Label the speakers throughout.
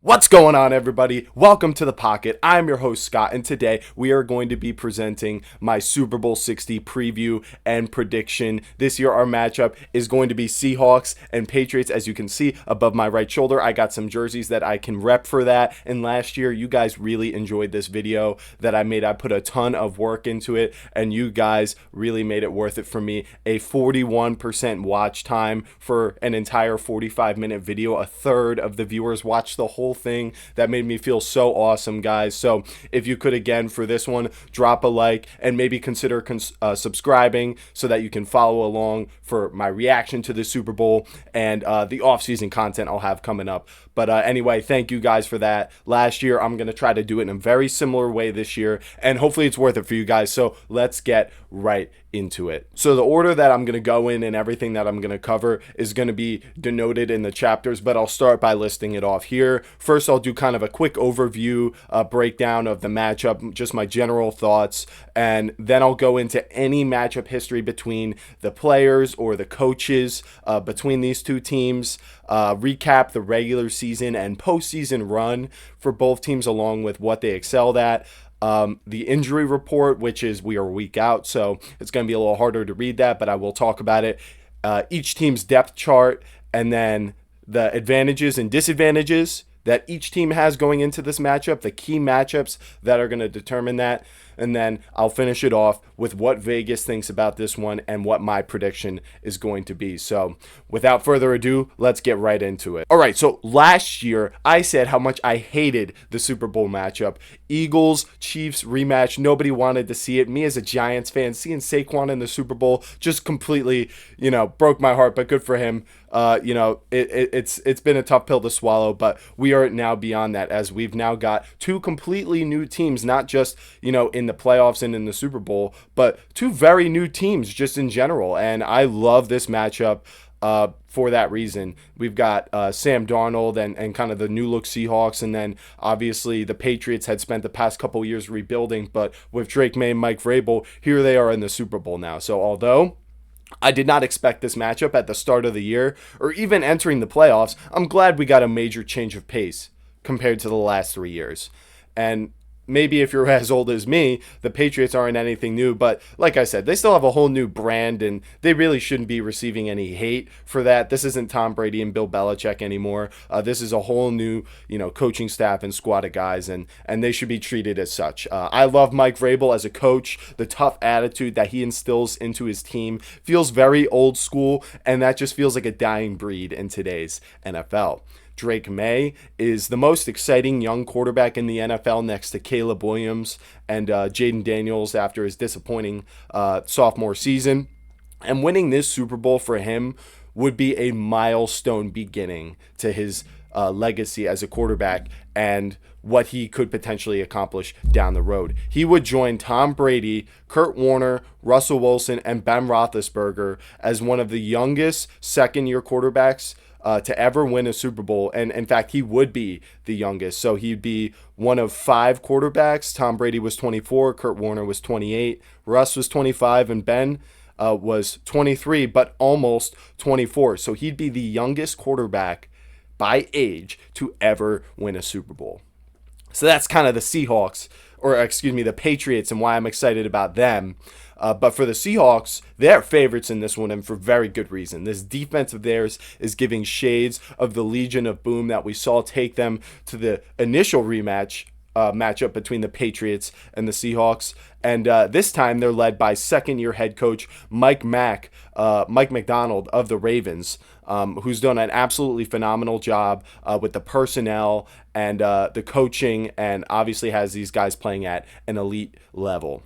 Speaker 1: What's going on, everybody? Welcome to The Pocket. I'm your host, Scott, and today we are going to be presenting my Super Bowl 60 preview and prediction. This year, our matchup is going to be Seahawks and Patriots. As you can see above my right shoulder, I got some jerseys that I can rep for that. And last year, you guys really enjoyed this video that I made. I put a ton of work into it, and you guys really made it worth it for me. A 41% watch time for an entire 45-minute video. A third of the viewers watched the whole thing. That made me feel so awesome, guys. So if you could, again, for this one, drop a like and maybe consider subscribing so that you can follow along for my reaction to the Super Bowl and the off-season content I'll have coming up. But anyway, thank you guys for that. Last year, I'm going to try to do it in a very similar way this year, and hopefully it's worth it for you guys. So let's get right into it. So the order that I'm going to go in and everything that I'm going to cover is going to be denoted in the chapters, but I'll start by listing it off here. First, I'll do kind of a quick overview, breakdown of the matchup, just my general thoughts, and then I'll go into any matchup history between the players or the coaches between these two teams, recap the regular season and postseason run for both teams along with what they excelled at. The injury report, which is we are a week out, so it's going to be a little harder to read that, but I will talk about it. Each team's depth chart, and then the advantages and disadvantages that each team has going into this matchup, the key matchups that are going to determine that. And then I'll finish it off with what Vegas thinks about this one and what my prediction is going to be. So without further ado, let's get right into it. All right, so last year I said how much I hated the Super Bowl matchup. Eagles, Chiefs rematch. Nobody wanted to see it. Me as a Giants fan, seeing Saquon in the Super Bowl just completely, broke my heart, but good for him. It's been a tough pill to swallow, but we are now beyond that as we've now got two completely new teams, not just, in the playoffs and in the Super Bowl, but two very new teams just in general. And I love this matchup for that reason. We've got Sam Darnold and kind of the new look Seahawks, and then obviously the Patriots had spent the past couple years rebuilding, but with Drake May and Mike Vrabel, here they are in the Super Bowl now. So although I did not expect this matchup at the start of the year or even entering the playoffs, I'm glad we got a major change of pace compared to the last 3 years. And maybe if you're as old as me, the Patriots aren't anything new, but like I said, they still have a whole new brand, and they really shouldn't be receiving any hate for that. This isn't Tom Brady and Bill Belichick anymore. This is a whole new, coaching staff and squad of guys, and they should be treated as such. I love Mike Vrabel as a coach. The tough attitude that he instills into his team feels very old school, and that just feels like a dying breed in today's NFL. Drake May is the most exciting young quarterback in the NFL next to Caleb Williams and Jaden Daniels after his disappointing sophomore season. And winning this Super Bowl for him would be a milestone beginning to his legacy as a quarterback and what he could potentially accomplish down the road. He would join Tom Brady, Kurt Warner, Russell Wilson, and Ben Roethlisberger as one of the youngest second-year quarterbacks to ever win a Super Bowl. And in fact, he would be the youngest. So he'd be one of 5 quarterbacks. Tom Brady was 24, Kurt Warner was 28, Russ was 25, and Ben was 23, but almost 24. So he'd be the youngest quarterback by age to ever win a Super Bowl. So that's kind of the Seahawks, the Patriots, and why I'm excited about them. But for the Seahawks, they're favorites in this one, and for very good reason. This defense of theirs is giving shades of the Legion of Boom that we saw take them to the initial rematch matchup between the Patriots and the Seahawks. And this time they're led by second-year head coach Mike Macdonald of the Ravens, who's done an absolutely phenomenal job with the personnel and the coaching, and obviously has these guys playing at an elite level.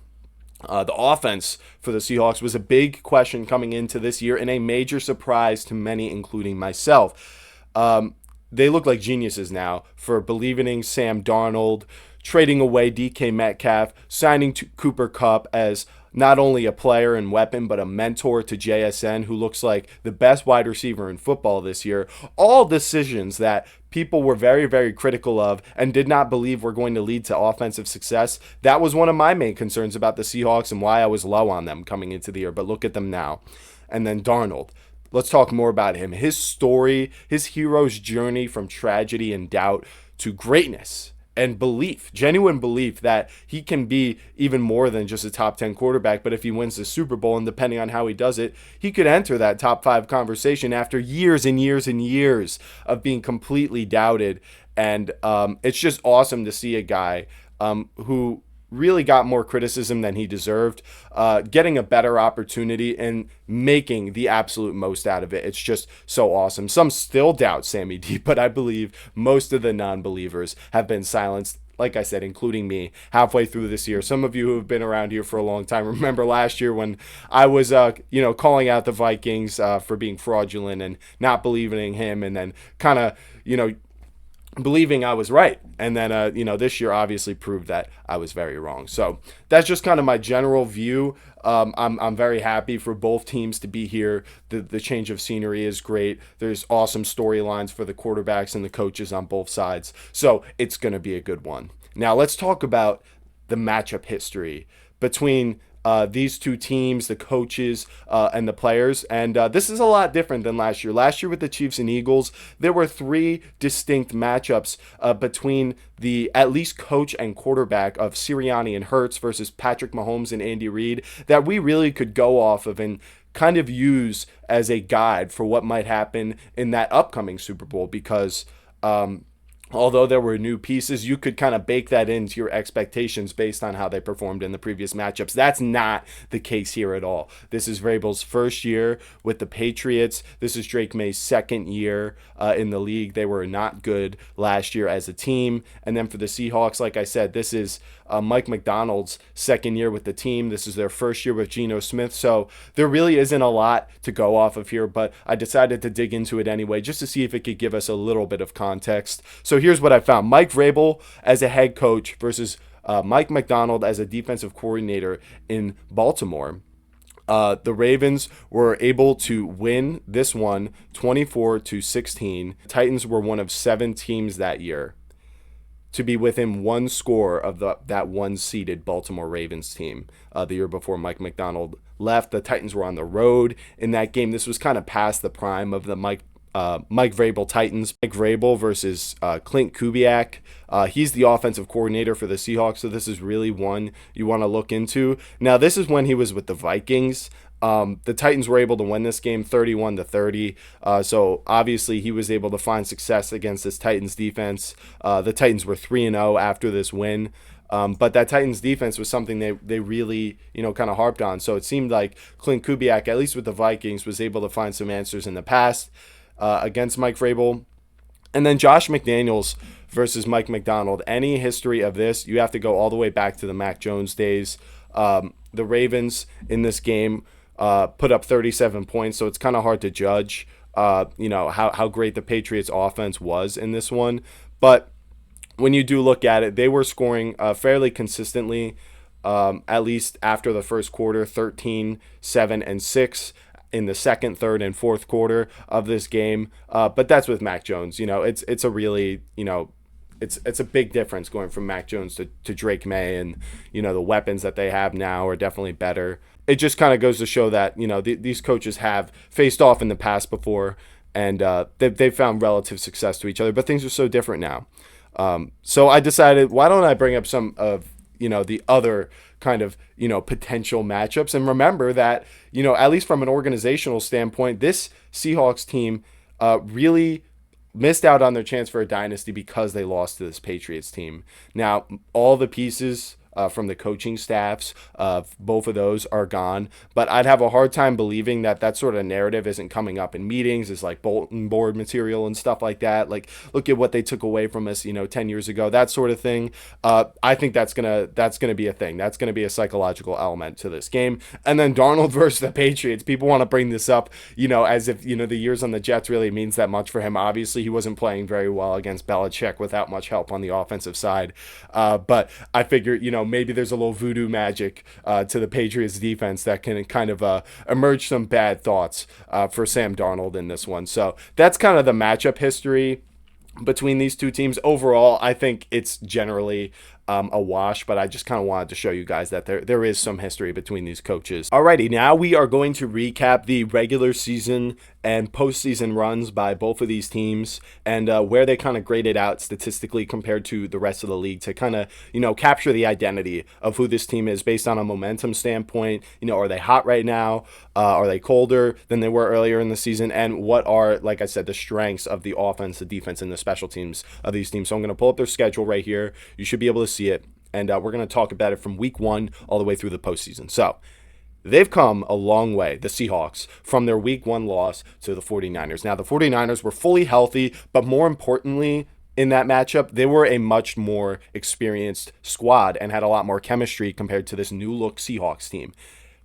Speaker 1: The offense for the Seahawks was a big question coming into this year and a major surprise to many, including myself. They look like geniuses now for believing in Sam Darnold, trading away DK Metcalf, signing Cooper Kupp as not only a player and weapon, but a mentor to JSN, who looks like the best wide receiver in football this year. All decisions that people were very, very critical of and did not believe were going to lead to offensive success. That was one of my main concerns about the Seahawks and why I was low on them coming into the year. But look at them now. And then Darnold. Let's talk more about him. His story, his hero's journey from tragedy and doubt to greatness and belief, genuine belief that he can be even more than just a top 10 quarterback. But if he wins the Super Bowl, and depending on how he does it, he could enter that top 5 conversation after years and years and years of being completely doubted. And it's just awesome to see a guy who really got more criticism than he deserved, getting a better opportunity and making the absolute most out of it. It's just so awesome. Some still doubt Sammy D, but I believe most of the non-believers have been silenced, like I said, including me, halfway through this year. Some of you who have been around here for a long time remember last year when I was, calling out the Vikings for being fraudulent and not believing in him, and then kind of, believing I was right. And then, this year obviously proved that I was very wrong. So that's just kind of my general view. I'm very happy for both teams to be here. The change of scenery is great. There's awesome storylines for the quarterbacks and the coaches on both sides. So it's going to be a good one. Now let's talk about the matchup history between these two teams, the coaches and the players. And this is a lot different than last year. Last year with the Chiefs and Eagles, there were 3 distinct matchups between the at least coach and quarterback of Sirianni and Hurts versus Patrick Mahomes and Andy Reid that we really could go off of and kind of use as a guide for what might happen in that upcoming Super Bowl, because although there were new pieces, you could kind of bake that into your expectations based on how they performed in the previous matchups. That's not the case here at all. This is Vrabel's first year with the Patriots. This is Drake May's second year in the league. They were not good last year as a team. And then for the Seahawks, like I said, this is Mike Macdonald's second year with the team. This is their first year with Geno Smith. So there really isn't a lot to go off of here, but I decided to dig into it anyway just to see if it could give us a little bit of context. So here's what I found. Mike Vrabel as a head coach versus Mike Macdonald as a defensive coordinator in Baltimore. The Ravens were able to win this one 24-16. Titans were one of 7 teams that year to be within 1 score of that 1-seeded Baltimore Ravens team. The year before Mike Macdonald left, the Titans were on the road in that game. This was kind of past the prime of the Mike Vrabel Titans. Mike Vrabel versus Clint Kubiak. He's the offensive coordinator for the Seahawks, so this is really one you want to look into. Now, this is when he was with the Vikings. The Titans were able to win this game 31-30. So obviously he was able to find success against this Titans defense. The Titans were 3-0 after this win. But that Titans defense was something they really, kind of harped on. So it seemed like Clint Kubiak, at least with the Vikings, was able to find some answers in the past against Mike Vrabel. And then Josh McDaniels versus Mike Macdonald. Any history of this, you have to go all the way back to the Mac Jones days. The Ravens in this game put up 37 points, so it's kind of hard to judge, how great the Patriots offense was in this one. But when you do look at it, they were scoring fairly consistently, at least after the first quarter, 13, 7, and 6 in the second, third, and fourth quarter of this game. But that's with Mac Jones. It's a really, it's a big difference going from Mac Jones to Drake May, and, the weapons that they have now are definitely better. It just kind of goes to show that, these coaches have faced off in the past before, and they've found relative success to each other, but things are so different now. So I decided, why don't I bring up some of, the other kind of, potential matchups, and remember that, at least from an organizational standpoint, this Seahawks team really missed out on their chance for a dynasty because they lost to this Patriots team. Now, all the pieces from the coaching staffs of both of those are gone, but I'd have a hard time believing that sort of narrative isn't coming up in meetings. It's like bulletin board material and stuff like that. Like, look at what they took away from us, 10 years ago, that sort of thing. I think that's gonna be a thing. That's gonna be a psychological element to this game. And then Darnold versus the Patriots. People want to bring this up, as if, the years on the Jets really means that much for him. Obviously, he wasn't playing very well against Belichick without much help on the offensive side. But I figure, maybe there's a little voodoo magic to the Patriots defense that can kind of emerge some bad thoughts for Sam Darnold in this one. So that's kind of the matchup history between these two teams. Overall, I think it's generally a wash, but I just kind of wanted to show you guys that there is some history between these coaches. Alrighty, now we are going to recap the regular season and postseason runs by both of these teams and where they kind of graded out statistically compared to the rest of the league to kind of, capture the identity of who this team is based on a momentum standpoint. Are they hot right now? Are they colder than they were earlier in the season? And what are, like I said, the strengths of the offense, the defense, and the special teams of these teams? So I'm going to pull up their schedule right here. You should be able to see it. And we're going to talk about it from week 1 all the way through the postseason. So they've come a long way, the Seahawks, from their week 1 loss to the 49ers. Now, the 49ers were fully healthy, but more importantly, in that matchup, they were a much more experienced squad and had a lot more chemistry compared to this new look Seahawks team.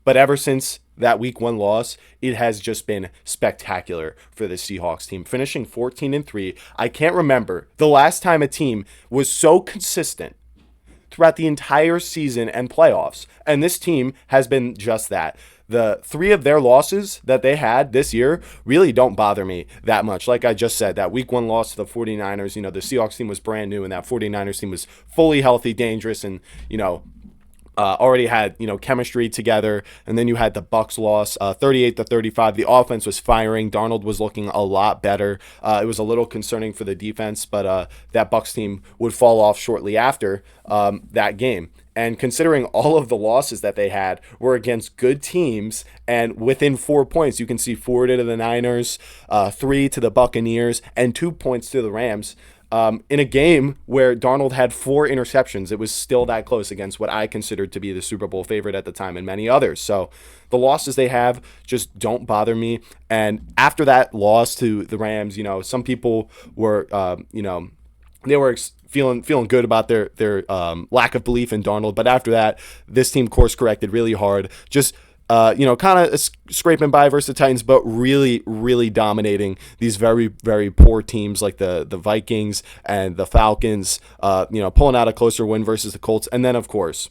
Speaker 1: But ever since that week 1 loss, it has just been spectacular for the Seahawks team, finishing 14-3. I can't remember the last time a team was so consistent throughout the entire season and playoffs. And this team has been just that. The 3 of their losses that they had this year really don't bother me that much. Like I just said, that week 1 loss to the 49ers, the Seahawks team was brand new and that 49ers team was fully healthy, dangerous, and, already had chemistry together. And then you had the Bucs loss 38-35. The offense was firing. Darnold was looking a lot better. It was a little concerning for the defense, but that Bucs team would fall off shortly after that game. And considering all of the losses that they had were against good teams and within 4 points, you can see 4 to the Niners, 3 to the Buccaneers, and 2 points to the Rams. In a game where Darnold had 4 interceptions, it was still that close against what I considered to be the Super Bowl favorite at the time and many others. So the losses they have just don't bother me. And after that loss to the Rams, some people were, they were feeling good about their lack of belief in Darnold. But after that, this team course corrected really hard. Just kind of scraping by versus the Titans, but really, really dominating these very, very poor teams like the Vikings and the Falcons, pulling out a closer win versus the Colts. And then, of course,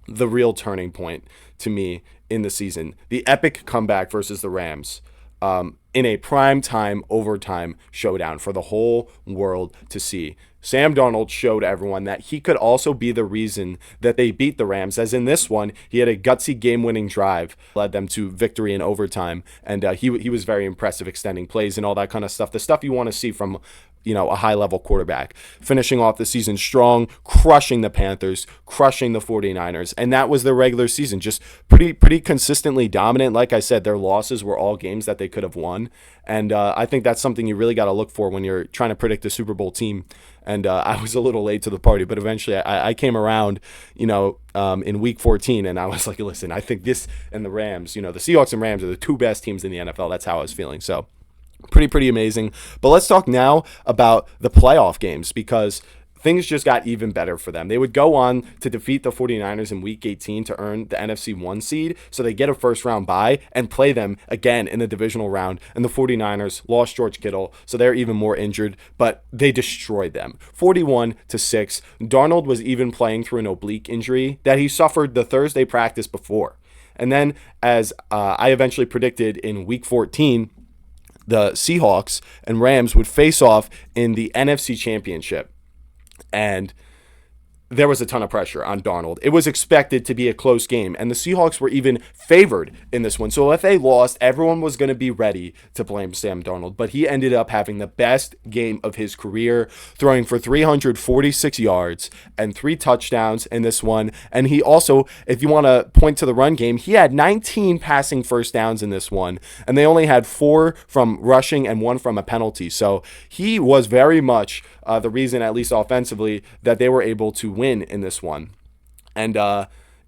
Speaker 1: the real turning point to me in the season, the epic comeback versus the Rams in a prime time overtime showdown for the whole world to see. Sam Darnold showed everyone that he could also be the reason that they beat the Rams, as in this one, he had a gutsy game-winning drive, led them to victory in overtime, and he was very impressive extending plays and all that kind of stuff, the stuff you want to see from a high-level quarterback. Finishing off the season strong, crushing the Panthers, crushing the 49ers, and that was their regular season, just pretty consistently dominant. Like I said, their losses were all games that they could have won, and I think that's something you really got to look for when you're trying to predict a Super Bowl team. And I was a little late to the party, but eventually I came around, in week 14, and I was like, listen, I think this and the Rams, the Seahawks and Rams are the 2 best teams in the NFL. That's how I was feeling. So pretty amazing. But let's talk now about the playoff games, because things just got even better for them. They would go on to defeat the 49ers in week 18 to earn the NFC 1 seed, so they get a first round bye and play them again in the divisional round. And the 49ers lost George Kittle, so they're even more injured, but they destroyed them 41-6. Darnold was even playing through an oblique injury that he suffered the Thursday practice before. And then, as I eventually predicted in week 14, the Seahawks and Rams would face off in the NFC Championship. And there was a ton of pressure on Darnold. It was expected to be a close game, and the Seahawks were even favored in this one. So if they lost, everyone was going to be ready to blame Sam Darnold. But he ended up having the best game of his career, throwing for 346 yards and 3 touchdowns in this one. And he also, if you want to point to the run game, he had 19 passing first downs in this one, and they only had 4 from rushing and 1 from a penalty. So he was very much the reason, at least offensively, that they were able to win in this one. And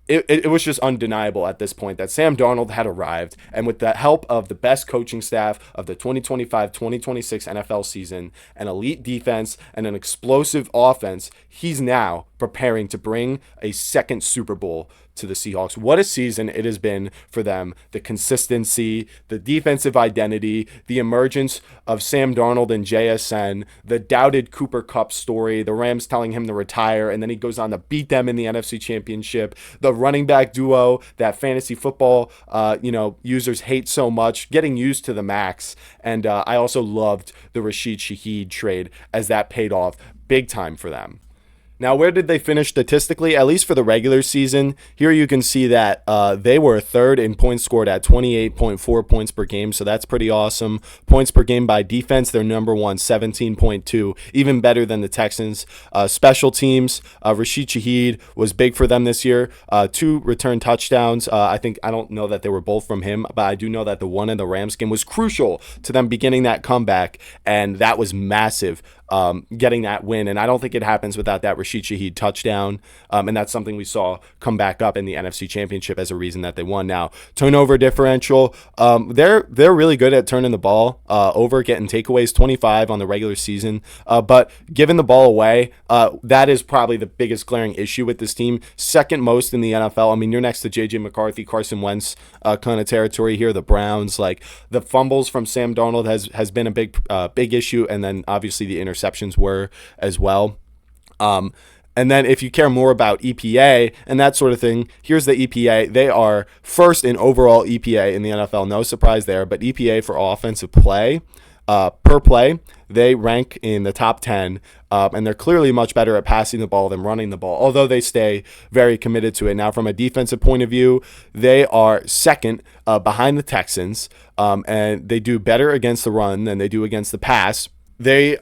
Speaker 1: it was just undeniable at this point that Sam Darnold had arrived, and with the help of the best coaching staff of the 2025-2026 NFL season, an elite defense, and an explosive offense, he's now preparing to bring a second Super Bowl to the Seahawks. What a season it has been for them. The consistency, the defensive identity, the emergence of Sam Darnold and JSN, the doubted Cooper Kupp story, the Rams telling him to retire, and then he goes on to beat them in the NFC Championship, the running back duo that fantasy football users hate so much, getting used to the max. And I also loved the Rashid Shaheed trade, as that paid off big time for them. Now, where did they finish statistically? At least for the regular season, here you can see that they were third in points scored at 28.4 points per game, so that's pretty awesome. Points per game by defense, they're number one, 17.2, even better than the Texans. Special teams, Rashid Shaheed was big for them this year. 2 return touchdowns. I don't know that they were both from him, but I do know that the one in the Rams game was crucial to them beginning that comeback, and that was massive. Getting that win, and I don't think it happens without that Rashid Shaheed touchdown, and that's something we saw come back up in the NFC Championship as a reason that they won. Now, turnover differential, they're really good at turning the ball over, getting takeaways, 25 on the regular season, but giving the ball away, that is probably the biggest glaring issue with this team. Second most in the NFL. I mean, you're next to J.J. McCarthy, Carson Wentz kind of territory here. The Browns, like the fumbles from Sam Darnold has been a big issue, and then obviously the interceptions were as well. And then if you care more about EPA and that sort of thing, here's the EPA. They are first in overall EPA in the NFL. No surprise there, but EPA for offensive play, per play, they rank in the top 10, and they're clearly much better at passing the ball than running the ball, although they stay very committed to it. Now, from a defensive point of view, they are second behind the Texans, and they do better against the run than they do against the pass. They,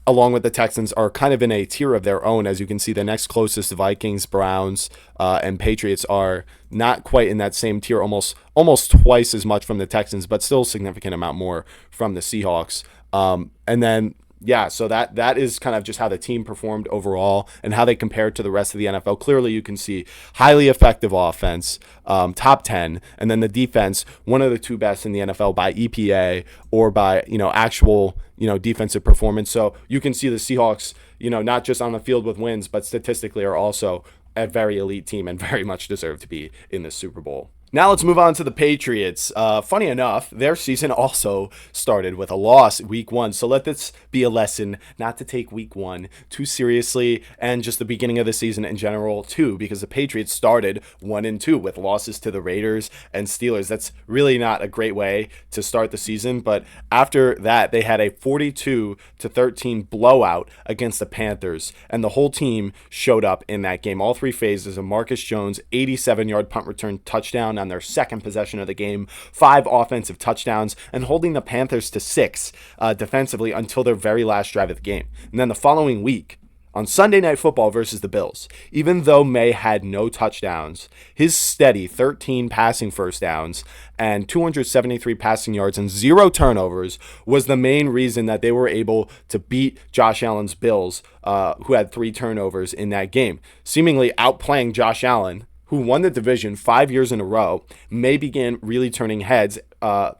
Speaker 1: along with the Texans, are kind of in a tier of their own. As you can see, the next closest, Vikings, Browns, and Patriots, are not quite in that same tier, almost twice as much from the Texans, but still a significant amount more from the Seahawks. And then, yeah, so that is kind of just how the team performed overall and how they compared to the rest of the NFL. Clearly, you can see highly effective offense, top 10, and then the defense, one of the 2 best in the NFL by EPA or by, actual, defensive performance. So you can see the Seahawks, not just on the field with wins, but statistically are also a very elite team and very much deserve to be in the Super Bowl. Now let's move on to the Patriots. Funny enough, their season also started with a loss week 1. So let this be a lesson not to take week 1 too seriously, and just the beginning of the season in general too, because the Patriots started 1-2 with losses to the Raiders and Steelers. That's really not a great way to start the season. But after that, they had a 42-13 blowout against the Panthers, and the whole team showed up in that game. All 3 phases of Marcus Jones, 87-yard punt return touchdown on their second possession of the game, 5 offensive touchdowns, and holding the Panthers to 6 defensively until their very last drive of the game. And then the following week, on Sunday Night Football versus the Bills, even though May had no touchdowns, his steady 13 passing first downs and 273 passing yards and 0 turnovers was the main reason that they were able to beat Josh Allen's Bills, who had 3 turnovers in that game, seemingly outplaying Josh Allen, who won the division 5 years in a row. May began really turning heads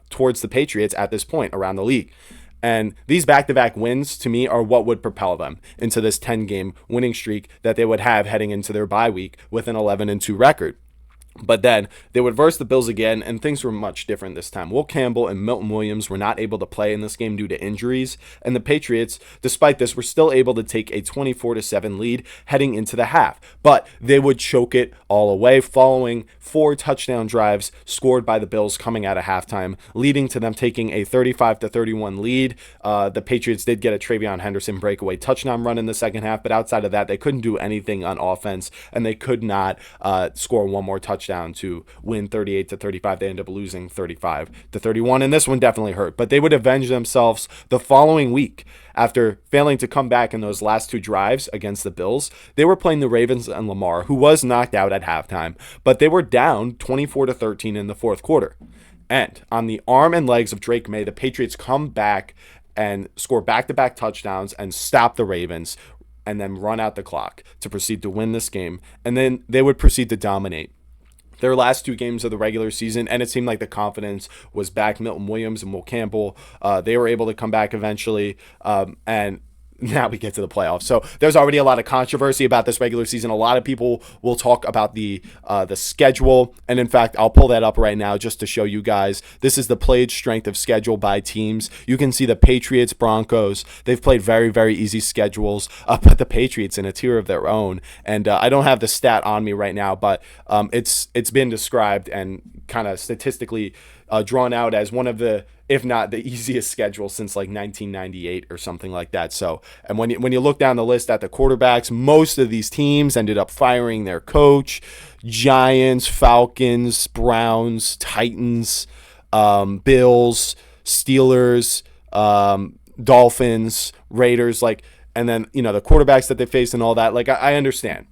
Speaker 1: towards the Patriots at this point around the league. And these back-to-back wins, to me, are what would propel them into this 10-game winning streak that they would have heading into their bye week with an 11-2 record. But then they would verse the Bills again, and things were much different this time. Will Campbell and Milton Williams were not able to play in this game due to injuries, and the Patriots, despite this, were still able to take a 24-7 lead heading into the half. But they would choke it all away, following 4 touchdown drives scored by the Bills coming out of halftime, leading to them taking a 35-31 lead. The Patriots did get a Travion Henderson breakaway touchdown run in the second half, but outside of that, they couldn't do anything on offense, and they could not score one more touchdown to win 38-35. They ended up losing 35-31, and this one definitely hurt. But they would avenge themselves the following week after failing to come back in those last 2 drives against the Bills. They were playing the Ravens and Lamar, who was knocked out at halftime, but they were down 24-13 in the fourth quarter. And on the arm and legs of Drake May, the Patriots come back and score back-to-back touchdowns and stop the Ravens, and then run out the clock to proceed to win this game. And then they would proceed to dominate their last 2 games of the regular season, and it seemed like the confidence was back. Milton Williams and Will Campbell, they were able to come back eventually, and now we get to the playoffs. So there's already a lot of controversy about this regular season. A lot of people will talk about the schedule, and in fact, I'll pull that up right now just to show you guys. This is the played strength of schedule by teams. You can see the Patriots, Broncos. They've played very, very easy schedules, but the Patriots in a tier of their own. And I don't have the stat on me right now, but it's been described and kind of statistically drawn out as one of the, if not the easiest schedule since like 1998 or something like that. So, and when you look down the list at the quarterbacks, most of these teams ended up firing their coach. Giants, Falcons, Browns, Titans, Bills, Steelers, Dolphins, Raiders, like, and then, the quarterbacks that they faced and all that. Like, I understand.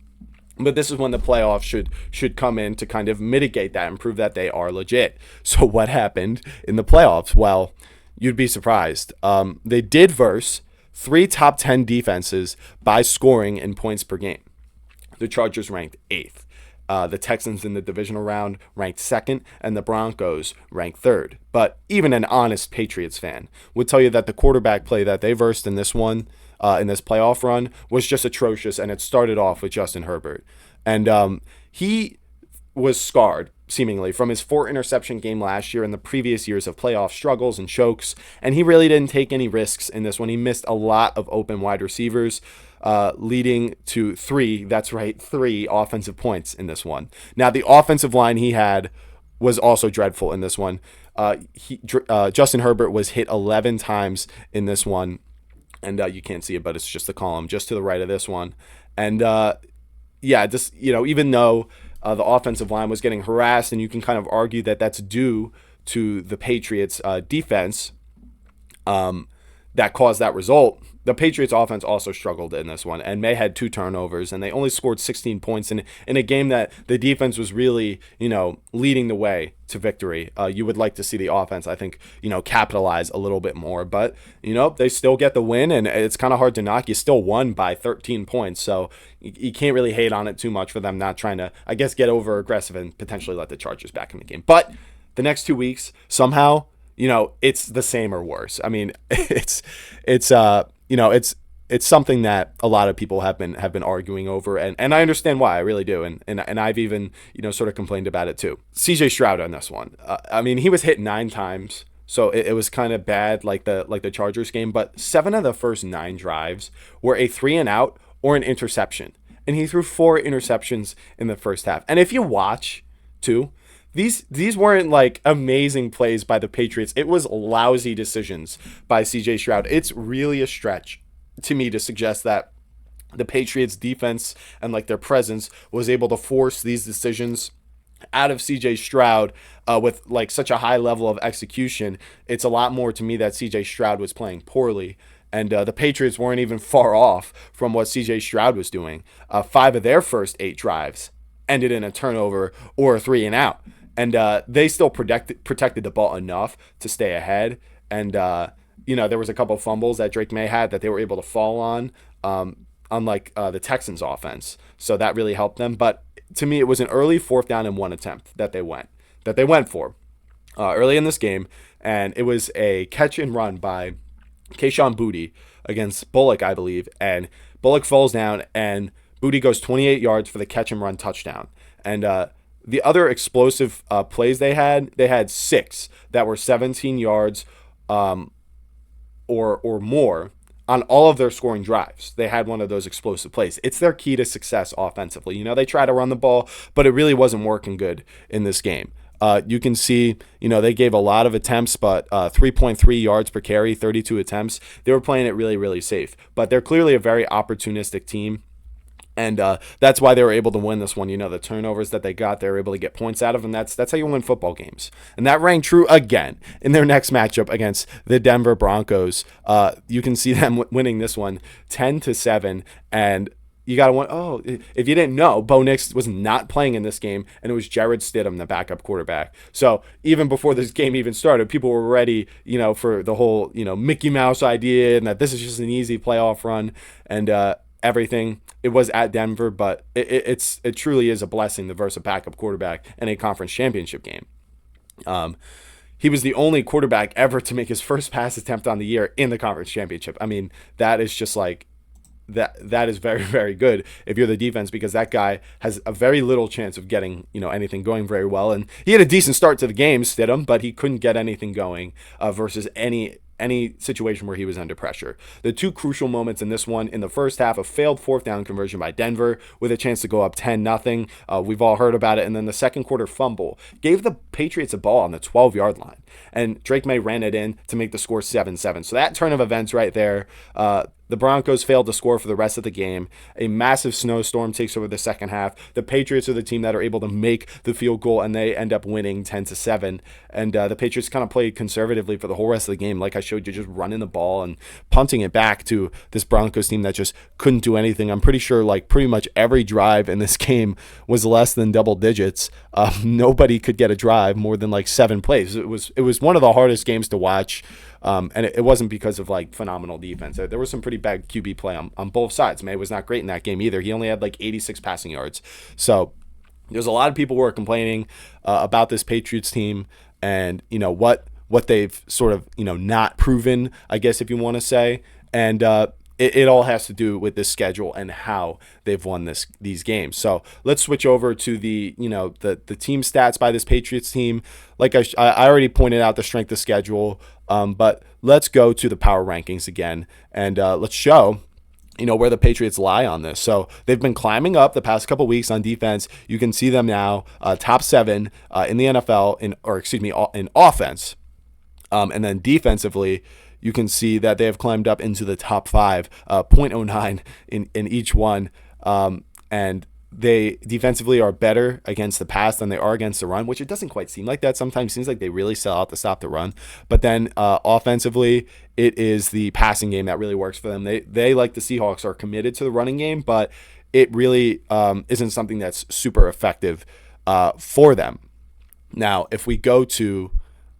Speaker 1: But this is when the playoffs should come in to kind of mitigate that and prove that they are legit. So what happened in the playoffs? Well, you'd be surprised. They did verse 3 top 10 defenses by scoring in points per game. The Chargers ranked 8th. The Texans in the divisional round ranked 2nd, and the Broncos ranked 3rd. But even an honest Patriots fan would tell you that the quarterback play that they versed in this one, in this playoff run, was just atrocious, and it started off with Justin Herbert. And he was scarred, seemingly, from his 4-interception game last year and the previous years of playoff struggles and chokes, and he really didn't take any risks in this one. He missed a lot of open wide receivers, leading to 3 offensive points in this one. Now, the offensive line he had was also dreadful in this one. Justin Herbert was hit 11 times in this one. And you can't see it, but it's just the column just to the right of this one. And even though the offensive line was getting harassed, and you can kind of argue that that's due to the Patriots' defense that caused that result, the Patriots' offense also struggled in this one, and May had 2 turnovers, and they only scored 16 points in a game that the defense was really, leading the way to victory. You would like to see the offense, I think, capitalize a little bit more, but, they still get the win, and it's kind of hard to knock. You still won by 13 points, so you can't really hate on it too much for them not trying to, I guess, get over aggressive and potentially let the Chargers back in the game. But the next 2 weeks, somehow, it's the same or worse. I mean, it's something that a lot of people have been arguing over, and I understand why. I really do, and I've even sort of complained about it too. CJ Stroud on this one. I mean, he was hit 9 times, so it was kind of bad, like the Chargers game. But 7 of the first 9 drives were a 3-and-out or an interception, and he threw 4 interceptions in the first half. And if you watch too, These weren't like amazing plays by the Patriots. It was lousy decisions by CJ Stroud. It's really a stretch to me to suggest that the Patriots defense and like their presence was able to force these decisions out of CJ Stroud with like such a high level of execution. It's a lot more to me that CJ Stroud was playing poorly. And the Patriots weren't even far off from what CJ Stroud was doing. 5 of their first 8 drives ended in a turnover or a 3-and-out. And they still protected the ball enough to stay ahead. And, there was a couple of fumbles that Drake May had that they were able to fall on, unlike the Texans offense. So that really helped them. But to me, it was an early 4th down and 1 attempt that they went for early in this game. And it was a catch and run by Kayshon Boutte against Bullock, I believe. And Bullock falls down, and Boutte goes 28 yards for the catch and run touchdown. And the other explosive plays they had 6 that were 17 yards or more on all of their scoring drives. They had one of those explosive plays. It's their key to success offensively. They try to run the ball, but it really wasn't working good in this game. You can see, they gave a lot of attempts, but 3.3 yards per carry, 32 attempts. They were playing it really, really safe. But they're clearly a very opportunistic team. And that's why they were able to win this one. The turnovers that they got, they were able to get points out of them. That's how you win football games. And that rang true again in their next matchup against the Denver Broncos. You can see them winning this one 10-7. And you got to wonder, if you didn't know, Bo Nix was not playing in this game, and it was Jared Stidham, the backup quarterback. So even before this game even started, people were ready, for the whole, Mickey Mouse idea, and that this is just an easy playoff run. And everything. It was at Denver, but it truly is a blessing to verse a backup quarterback in a conference championship game. He was the only quarterback ever to make his first pass attempt on the year in the conference championship. I mean, that is just like that is very, very good if you're the defense, because that guy has a very little chance of getting anything going very well. And he had a decent start to the game, Stidham, but he couldn't get anything going versus any any situation where he was under pressure. The two crucial moments in this one, in the first half, a failed fourth down conversion by Denver with a chance to go up 10-0. We've all heard about it. And then the second quarter fumble gave the Patriots a ball on the 12-yard line. And Drake May ran it in to make the score 7-7. So that turn of events right there, the Broncos failed to score for the rest of the game. A massive snowstorm takes over the second half. The Patriots are the team that are able to make the field goal, and they end up winning 10-7. And the Patriots kind of played conservatively for the whole rest of the game, like I showed you, just running the ball and punting it back to this Broncos team that just couldn't do anything. I'm pretty sure like pretty much every drive in this game was less than double digits. Nobody could get a drive more than like 7 plays. It was one of the hardest games to watch. And it wasn't because of like phenomenal defense. There was some pretty bad QB play on both sides. May was not great in that game either. He only had like 86 passing yards. So there's a lot of people who are complaining about this Patriots team and, you know, what they've sort of, you know, not proven, I guess, if you want to say. And it all has to do with this schedule and how they've won these games. So let's switch over to the team stats by this Patriots team. Like I already pointed out the strength of schedule, but let's go to the power rankings again and let's show where the Patriots lie on this. So they've been climbing up the past couple weeks on defense. You can see them now top 7 in the NFL in offense, and then defensively. You can see that they have climbed up into the top 5, 0.09 in each one. And they defensively are better against the pass than they are against the run, which it doesn't quite seem like that. Sometimes it seems like they really sell out to stop the run. But then offensively, it is the passing game that really works for them. They like the Seahawks, are committed to the running game, but it really isn't something that's super effective for them. Now, if we go to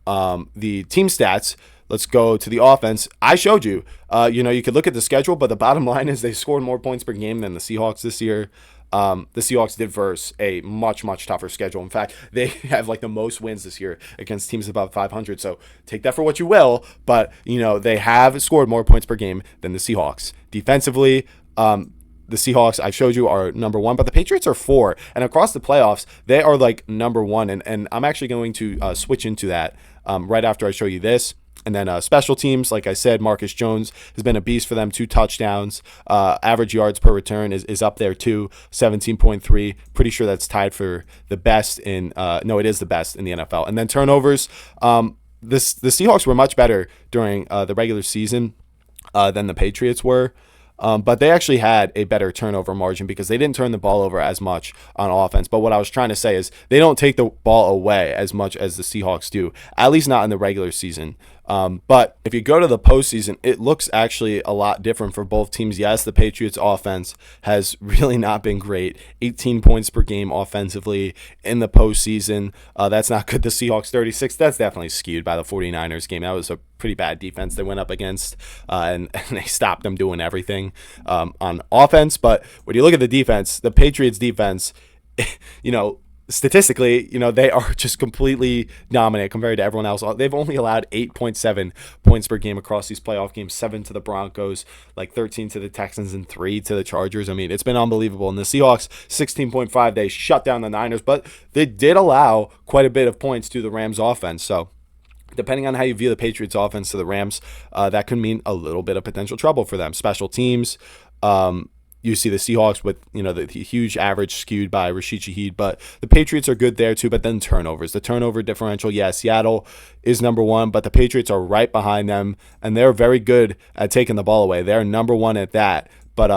Speaker 1: the team stats, let's go to the offense. I showed you, you could look at the schedule, but the bottom line is they scored more points per game than the Seahawks this year. The Seahawks did verse a much, much tougher schedule. In fact, they have like the most wins this year against teams above 500. So take that for what you will, but they have scored more points per game than the Seahawks. Defensively, the Seahawks, I showed you, are number 1, but the Patriots are 4. And across the playoffs, they are like number 1. And I'm actually going to switch into that right after I show you this. And then special teams, like I said, Marcus Jones has been a beast for them, 2 touchdowns. Average yards per return is up there too, 17.3. Pretty sure that's tied for the best it is the best in the NFL. And then turnovers, the Seahawks were much better during the regular season than the Patriots were. But they actually had a better turnover margin because they didn't turn the ball over as much on offense. But what I was trying to say is they don't take the ball away as much as the Seahawks do, at least not in the regular season. But if you go to the postseason, it looks actually a lot different for both teams. Yes, the Patriots offense has really not been great. 18 points per game offensively in the postseason. That's not good. The Seahawks 36, that's definitely skewed by the 49ers game. That was a pretty bad defense they went up against, and they stopped them doing everything on offense. But when you look at the defense, the Patriots defense, statistically, they are just completely dominant compared to everyone else. They've only allowed 8.7 points per game across these playoff games, 7 to the Broncos, like 13 to the Texans, and 3 to the Chargers. I mean, it's been unbelievable. And the Seahawks, 16.5, they shut down the Niners, but they did allow quite a bit of points to the Rams offense. So depending on how you view the Patriots offense to the Rams, that could mean a little bit of potential trouble for them. Special teams, you see the Seahawks with, the huge average skewed by Rashid Shaheed, but the Patriots are good there too. But then turnovers, the turnover differential, Seattle is number 1, but the Patriots are right behind them, and they're very good at taking the ball away. They're number 1 at that. But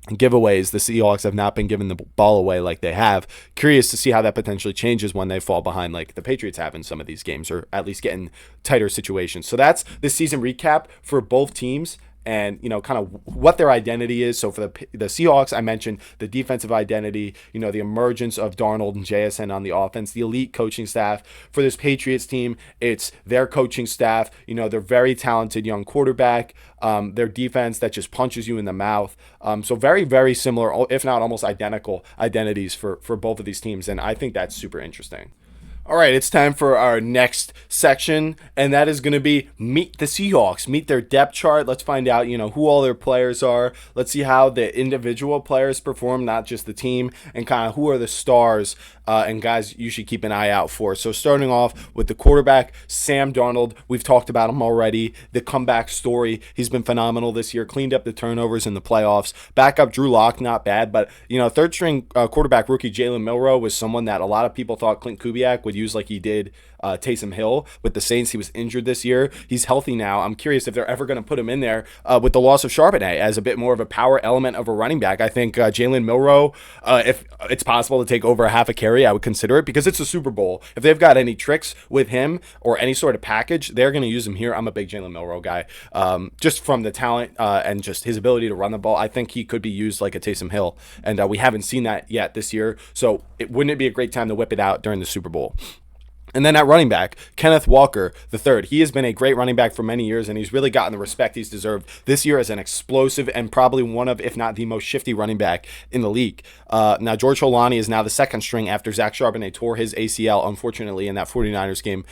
Speaker 1: giveaways, the Seahawks have not been giving the ball away like they have. Curious to see how that potentially changes when they fall behind like the Patriots have in some of these games, or at least get in tighter situations. So that's the season recap for both teams, and kind of what their identity is. So for the Seahawks, I mentioned the defensive identity, the emergence of Darnold and JSN on the offense, the elite coaching staff. For this Patriots team, it's their coaching staff, their very talented young quarterback, their defense that just punches you in the mouth. So very, very similar, if not almost identical identities for both of these teams, and I think that's super interesting. All right, it's time for our next section, and that is going to be Meet the Seahawks. Meet their depth chart. Let's find out, who all their players are. Let's see how the individual players perform, not just the team, and kind of who are the stars and guys you should keep an eye out for. So starting off with the quarterback, Sam Darnold. We've talked about him already. The comeback story. He's been phenomenal this year. Cleaned up the turnovers in the playoffs. Backup Drew Lock, not bad, but third string quarterback rookie Jalen Milroe was someone that a lot of people thought Clint Kubiak would use like he did Taysom Hill with the Saints. He was injured this year. He's healthy now. I'm curious if they're ever going to put him in there with the loss of Charbonnet as a bit more of a power element of a running back. I think Jalen Milroe, if it's possible to take over a half a carry, I would consider it because it's a Super Bowl. If they've got any tricks with him or any sort of package, they're going to use him here. I'm a big Jalen Milroe guy. Just from the talent and just his ability to run the ball, I think he could be used like a Taysom Hill. And we haven't seen that yet this year. So wouldn't it be a great time to whip it out during the Super Bowl? And then at running back, Kenneth Walker III. He has been a great running back for many years, and he's really gotten the respect he's deserved this year as an explosive and probably one of, if not the most shifty running back in the league. Now, George Holani is now the second string after Zach Charbonnet tore his ACL, unfortunately, in that 49ers game.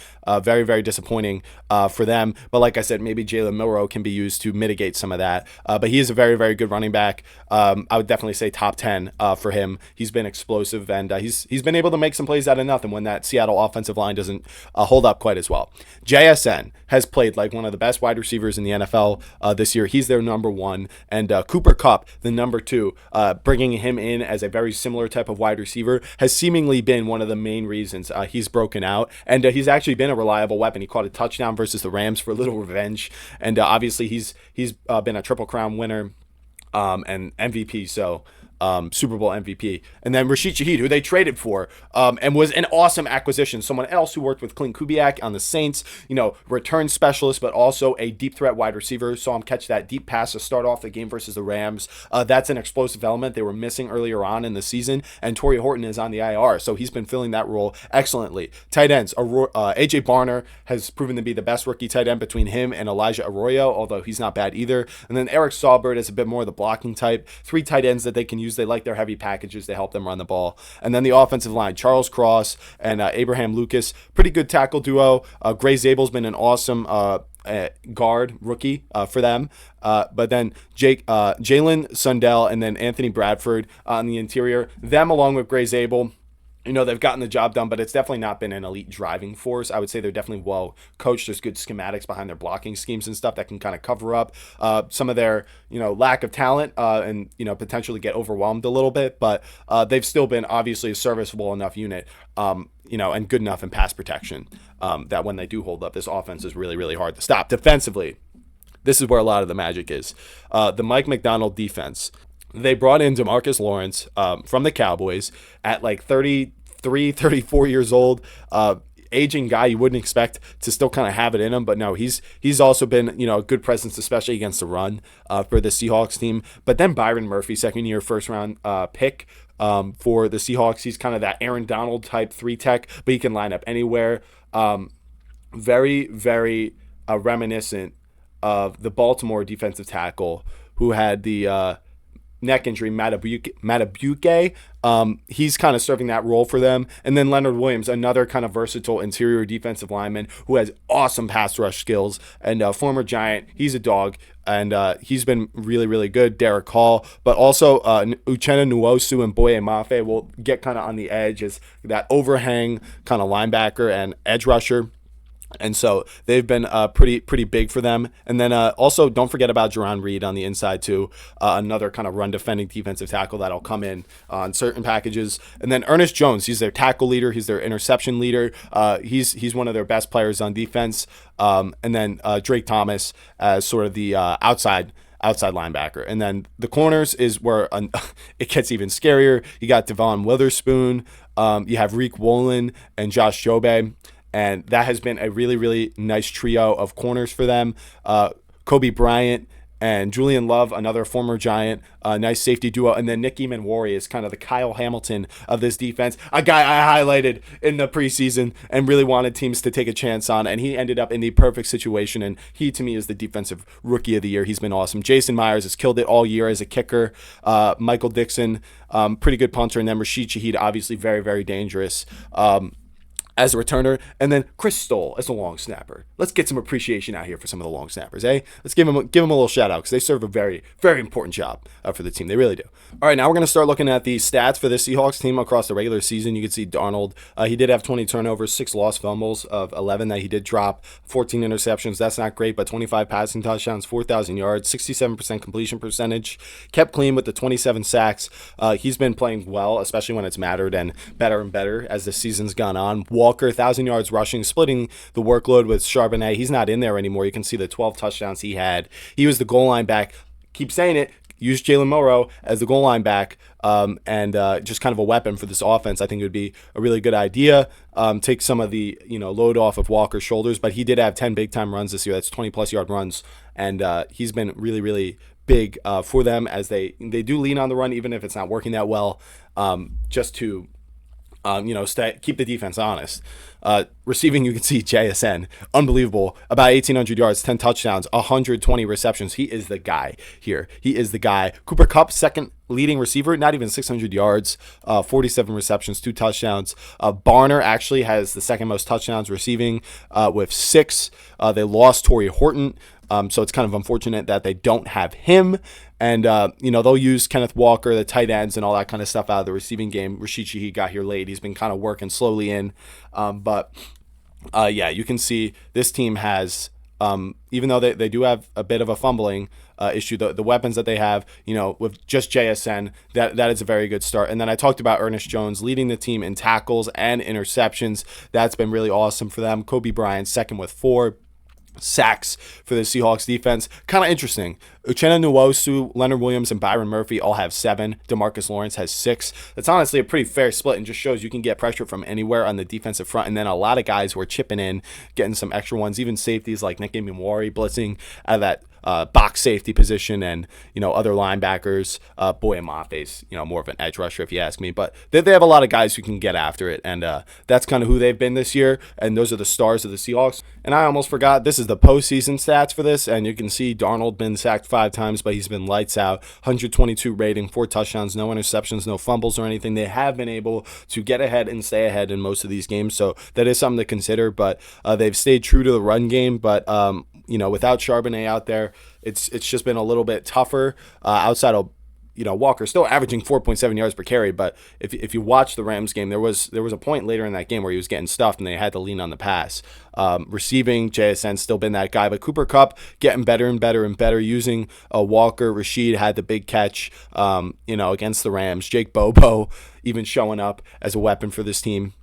Speaker 1: Very, very disappointing for them. But like I said, maybe Jalen Milroe can be used to mitigate some of that. But he is a very, very good running back. I would definitely say top 10 for him. He's been explosive, and he's been able to make some plays out of nothing when that Seattle offensive line doesn't hold up quite as well. JSN has played like one of the best wide receivers in the NFL this year. He's their number one. And Cooper Kupp, the number two, bringing him in as a very similar type of wide receiver, has seemingly been one of the main reasons he's broken out. And he's actually been a reliable weapon. He caught a touchdown versus the Rams for a little revenge. And obviously he's been a Triple Crown winner and MVP. So Super Bowl MVP. And then Rashid Shaheed, who they traded for, and was an awesome acquisition. Someone else who worked with Clint Kubiak on the Saints, return specialist, but also a deep threat wide receiver. Saw him catch that deep pass to start off the game versus the Rams. That's an explosive element they were missing earlier on in the season. And Torrey Horton is on the IR, so he's been filling that role excellently. Tight ends, AJ Barner has proven to be the best rookie tight end between him and Elijah Arroyo, although he's not bad either. And then Eric Saubert is a bit more of the blocking type. Three tight ends that they can use. They like their heavy packages to help them run the ball. And then the offensive line, Charles Cross and Abraham Lucas, pretty good tackle duo. Gray Zabel's been an awesome guard rookie for them. But then Jalen Sundell and then Anthony Bradford on the interior. Them along with Gray Zabel, they've gotten the job done, but it's definitely not been an elite driving force. I would say they're definitely well coached. There's good schematics behind their blocking schemes and stuff that can kind of cover up some of their, lack of talent and, potentially get overwhelmed a little bit. But they've still been obviously a serviceable enough unit, and good enough in pass protection that when they do hold up, this offense is really, really hard to stop. Defensively, this is where a lot of the magic is. The Mike McDonald defense. They brought in DeMarcus Lawrence from the Cowboys at like 33, 34 years old, aging guy you wouldn't expect to still kind of have it in him. But no, he's also been, a good presence, especially against the run for the Seahawks team. But then Byron Murphy, second year, first round pick for the Seahawks. He's kind of that Aaron Donald type 3-tech, but he can line up anywhere. Very, very reminiscent of the Baltimore defensive tackle who had the neck injury, Matabuke. He's kind of serving that role for them. And then Leonard Williams, another kind of versatile interior defensive lineman who has awesome pass rush skills and former Giant. He's a dog, and he's been really, really good. Derek Hall, but also Uchenna Nwosu and Boye Mafe will get kind of on the edge as that overhang kind of linebacker and edge rusher. And so they've been pretty big for them. And then also don't forget about Jerron Reed on the inside too, another kind of run defending defensive tackle that'll come in on certain packages. And then Ernest Jones, he's their tackle leader, he's their interception leader. He's one of their best players on defense. And then Drake Thomas as sort of the outside linebacker. And then the corners is where it gets even scarier. You got Devon Witherspoon, you have Reek Wolin and Josh Jobe. And that has been a really, really nice trio of corners for them. Kobe Bryant and Julian Love, another former Giant, nice safety duo. And then Nick Eamon-Wari is kind of the Kyle Hamilton of this defense, a guy I highlighted in the preseason and really wanted teams to take a chance on. And he ended up in the perfect situation. And he, to me, is the defensive rookie of the year. He's been awesome. Jason Myers has killed it all year as a kicker. Michael Dixon, pretty good punter. And then Rashid Shaheed, obviously very, very dangerous. as a returner, and then Chris Stoll as a long snapper. Let's get some appreciation out here for some of the long snappers, eh? Let's give them a little shout out because they serve a very, very important job for the team. They really do. All right, now we're going to start looking at the stats for the Seahawks team across the regular season. You can see Darnold, he did have 20 turnovers, 6 lost fumbles of 11 that he did drop, 14 interceptions. That's not great, but 25 passing touchdowns, 4,000 yards, 67% completion percentage. Kept clean with the 27 sacks. He's been playing well, especially when it's mattered, and better as the season's gone on. Walker, 1,000 yards rushing, splitting the workload with Charbonnet. He's not in there anymore. You can see the 12 touchdowns he had. He was the goal line back. Keep saying it. Use Jalen Morrow as the goal line back and just kind of a weapon for this offense. I think it would be a really good idea. Take some of the load off of Walker's shoulders, but he did have 10 big-time runs this year. That's 20-plus yard runs, and he's been really, really big for them as they do lean on the run, even if it's not working that well, just to keep the defense honest. Receiving, you can see JSN, unbelievable. About 1,800 yards, 10 touchdowns, 120 receptions. He is the guy here. He is the guy. Cooper Kupp, second leading receiver, not even 600 yards, 47 receptions, 2 touchdowns. Barner actually has the second most touchdowns receiving with 6. They lost Torrey Horton. So it's kind of unfortunate that they don't have him. And, they'll use Kenneth Walker, the tight ends, and all that kind of stuff out of the receiving game. Rashid Shaheed got here late. He's been kind of working slowly in. You can see this team has, even though they do have a bit of a fumbling issue, the weapons that they have, with just JSN, that is a very good start. And then I talked about Ernest Jones leading the team in tackles and interceptions. That's been really awesome for them. Kobe Bryant, second with 4. Sacks for the Seahawks defense. Kind of interesting. Uchenna Nwosu, Leonard Williams, and Byron Murphy all have 7. DeMarcus Lawrence has 6. That's honestly a pretty fair split and just shows you can get pressure from anywhere on the defensive front. And then a lot of guys who are chipping in, getting some extra ones, even safeties like Nick Imamwari blitzing out of that box safety position, and other linebackers. Boye Mafe's more of an edge rusher if you ask me, but they have a lot of guys who can get after it, and that's kind of who they've been this year, and those are the stars of the Seahawks. And I almost forgot, this is the postseason stats for this, and you can see Darnold been sacked 5 times, but he's been lights out. 122 rating, 4 touchdowns, no interceptions, no fumbles or anything. They have been able to get ahead and stay ahead in most of these games, so that is something to consider. But they've stayed true to the run game, but without Charbonnet out there, it's just been a little bit tougher outside of Walker still averaging 4.7 yards per carry. But if you watch the Rams game, there was a point later in that game where he was getting stuffed and they had to lean on the pass. Receiving, JSN still been that guy, but Cooper Kupp getting better and better and better using Walker. Rashid had the big catch against the Rams. Jake Bobo even showing up as a weapon for this team.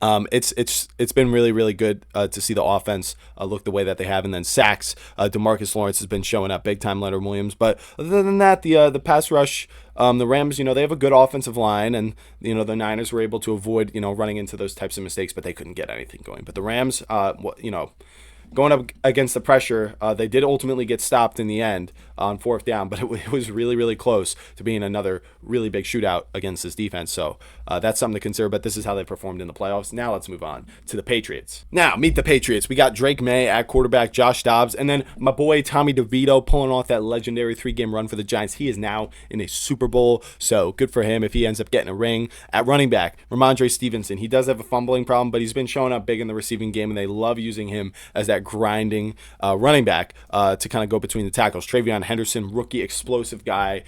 Speaker 1: It's been really, really good to see the offense look the way that they have. And then sacks, DeMarcus Lawrence has been showing up big time, Leonard Williams. But other than that, the pass rush, the Rams, they have a good offensive line, and the Niners were able to avoid running into those types of mistakes, but they couldn't get anything going. But the Rams, going up against the pressure, they did ultimately get stopped in the end on 4th down, but it was really, really close to being another really big shootout against this defense. So that's something to consider, but this is how they performed in the playoffs. Now let's move on to the Patriots. Now, meet the Patriots. We got Drake May at quarterback, Josh Dobbs, and then my boy Tommy DeVito pulling off that legendary 3-game run for the Giants. He is now in a Super Bowl, so good for him if he ends up getting a ring. At running back, Ramondre Stevenson. He does have a fumbling problem, but he's been showing up big in the receiving game, and they love using him as that grinding running back to kind of go between the tackles. Travion Henderson, rookie explosive guy,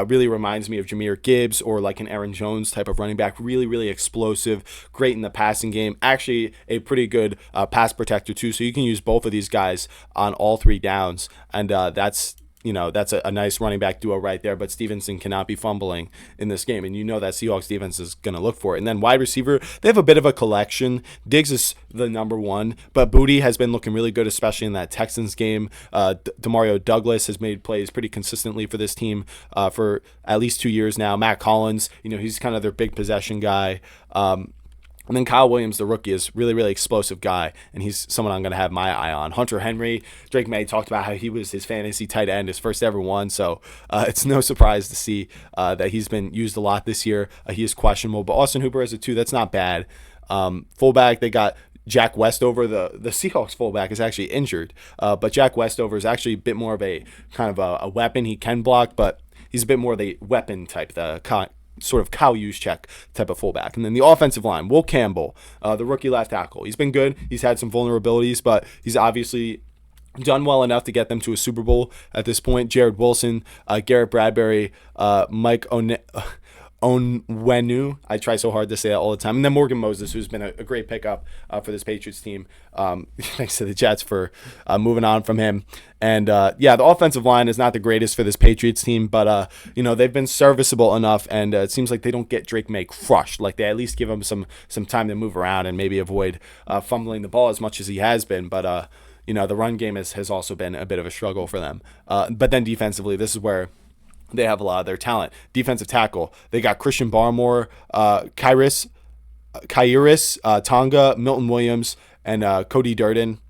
Speaker 1: really reminds me of Jahmyr Gibbs or like an Aaron Jones type of running back. Really, really explosive, great in the passing game. Actually, a pretty good pass protector too. So you can use both of these guys on all 3 downs, and that's a nice running back duo right there, but Stevenson cannot be fumbling in this game, and that Seahawks defense is going to look for it. And then wide receiver, they have a bit of a collection. Diggs is the number 1, but Booty has been looking really good, especially in that Texans game. Demario Douglas has made plays pretty consistently for this team for at least 2 years now. Matt Collins, he's kind of their big possession guy. And then Kyle Williams, the rookie, is really, really explosive guy, and he's someone I'm going to have my eye on. Hunter Henry, Drake May talked about how he was his fantasy tight end, his first ever one, so it's no surprise to see that he's been used a lot this year. He is questionable, but Austin Hooper has a 2. That's not bad. Fullback, they got Jack Westover. The Seahawks fullback is actually injured, but Jack Westover is actually a bit more of a kind of a weapon. He can block, but he's a bit more of the weapon type, the sort of Kyle Juszczyk type of fullback. And then the offensive line, Will Campbell, the rookie left tackle. He's been good. He's had some vulnerabilities, but he's obviously done well enough to get them to a Super Bowl at this point. Jared Wilson, Garrett Bradbury, Mike Onwenu. I try so hard to say that all the time. And then Morgan Moses, who's been a great pickup for this Patriots team. Thanks to the Jets for moving on from him. And the offensive line is not the greatest for this Patriots team, but they've been serviceable enough, and it seems like they don't get Drake May crushed. Like they at least give him some time to move around and maybe avoid fumbling the ball as much as he has been. But the run game has also been a bit of a struggle for them. But then defensively, this is where they have a lot of their talent. Defensive tackle, they got Christian Barmore, Kairis, Tonga, Milton Williams, and Cody Durden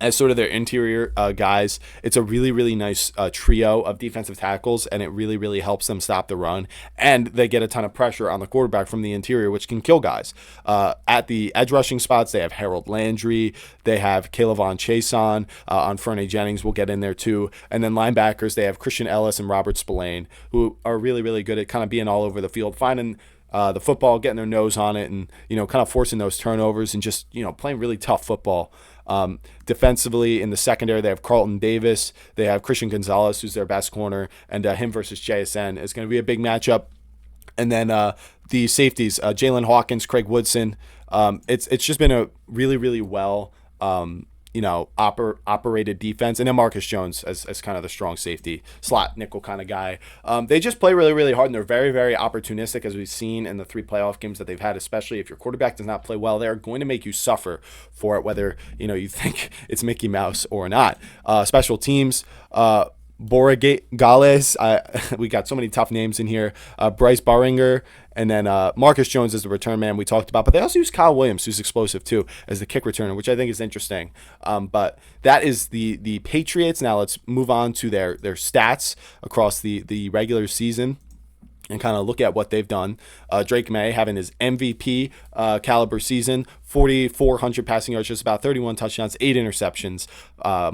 Speaker 1: as sort of their interior guys. It's a really, really nice trio of defensive tackles, and it really, really helps them stop the run. And they get a ton of pressure on the quarterback from the interior, which can kill guys. At the edge rushing spots, they have Harold Landry. They have Kayvon Chason on Fernie Jennings. We'll get in there too. And then linebackers, they have Christian Ellis and Robert Spillane, who are really, really good at kind of being all over the field, finding the football, getting their nose on it, and kind of forcing those turnovers and just playing really tough football. Defensively in the secondary, they have Carlton Davis, they have Christian Gonzalez, who's their best corner, and him versus JSN is going to be a big matchup. And then the safeties, Jalen Hawkins, Craig Woodson. It's just been a really, really well operated defense. And then Marcus Jones as kind of the strong safety, slot nickel kind of guy. They just play really, really hard, and they're very, very opportunistic, as we've seen in the 3 playoff games that they've had, especially if your quarterback does not play well. They're going to make you suffer for it, whether you think it's Mickey Mouse or not. Special teams, Borregales, we got so many tough names in here. Bryce Baringer, and then Marcus Jones is the return man we talked about. But they also use Kyle Williams, who's explosive too, as the kick returner, which I think is interesting. But that is the Patriots. Now let's move on to their stats across the regular season and kind of look at what they've done. Drake May having his MVP caliber season, 4,400 passing yards, just about 31 touchdowns, 8 interceptions,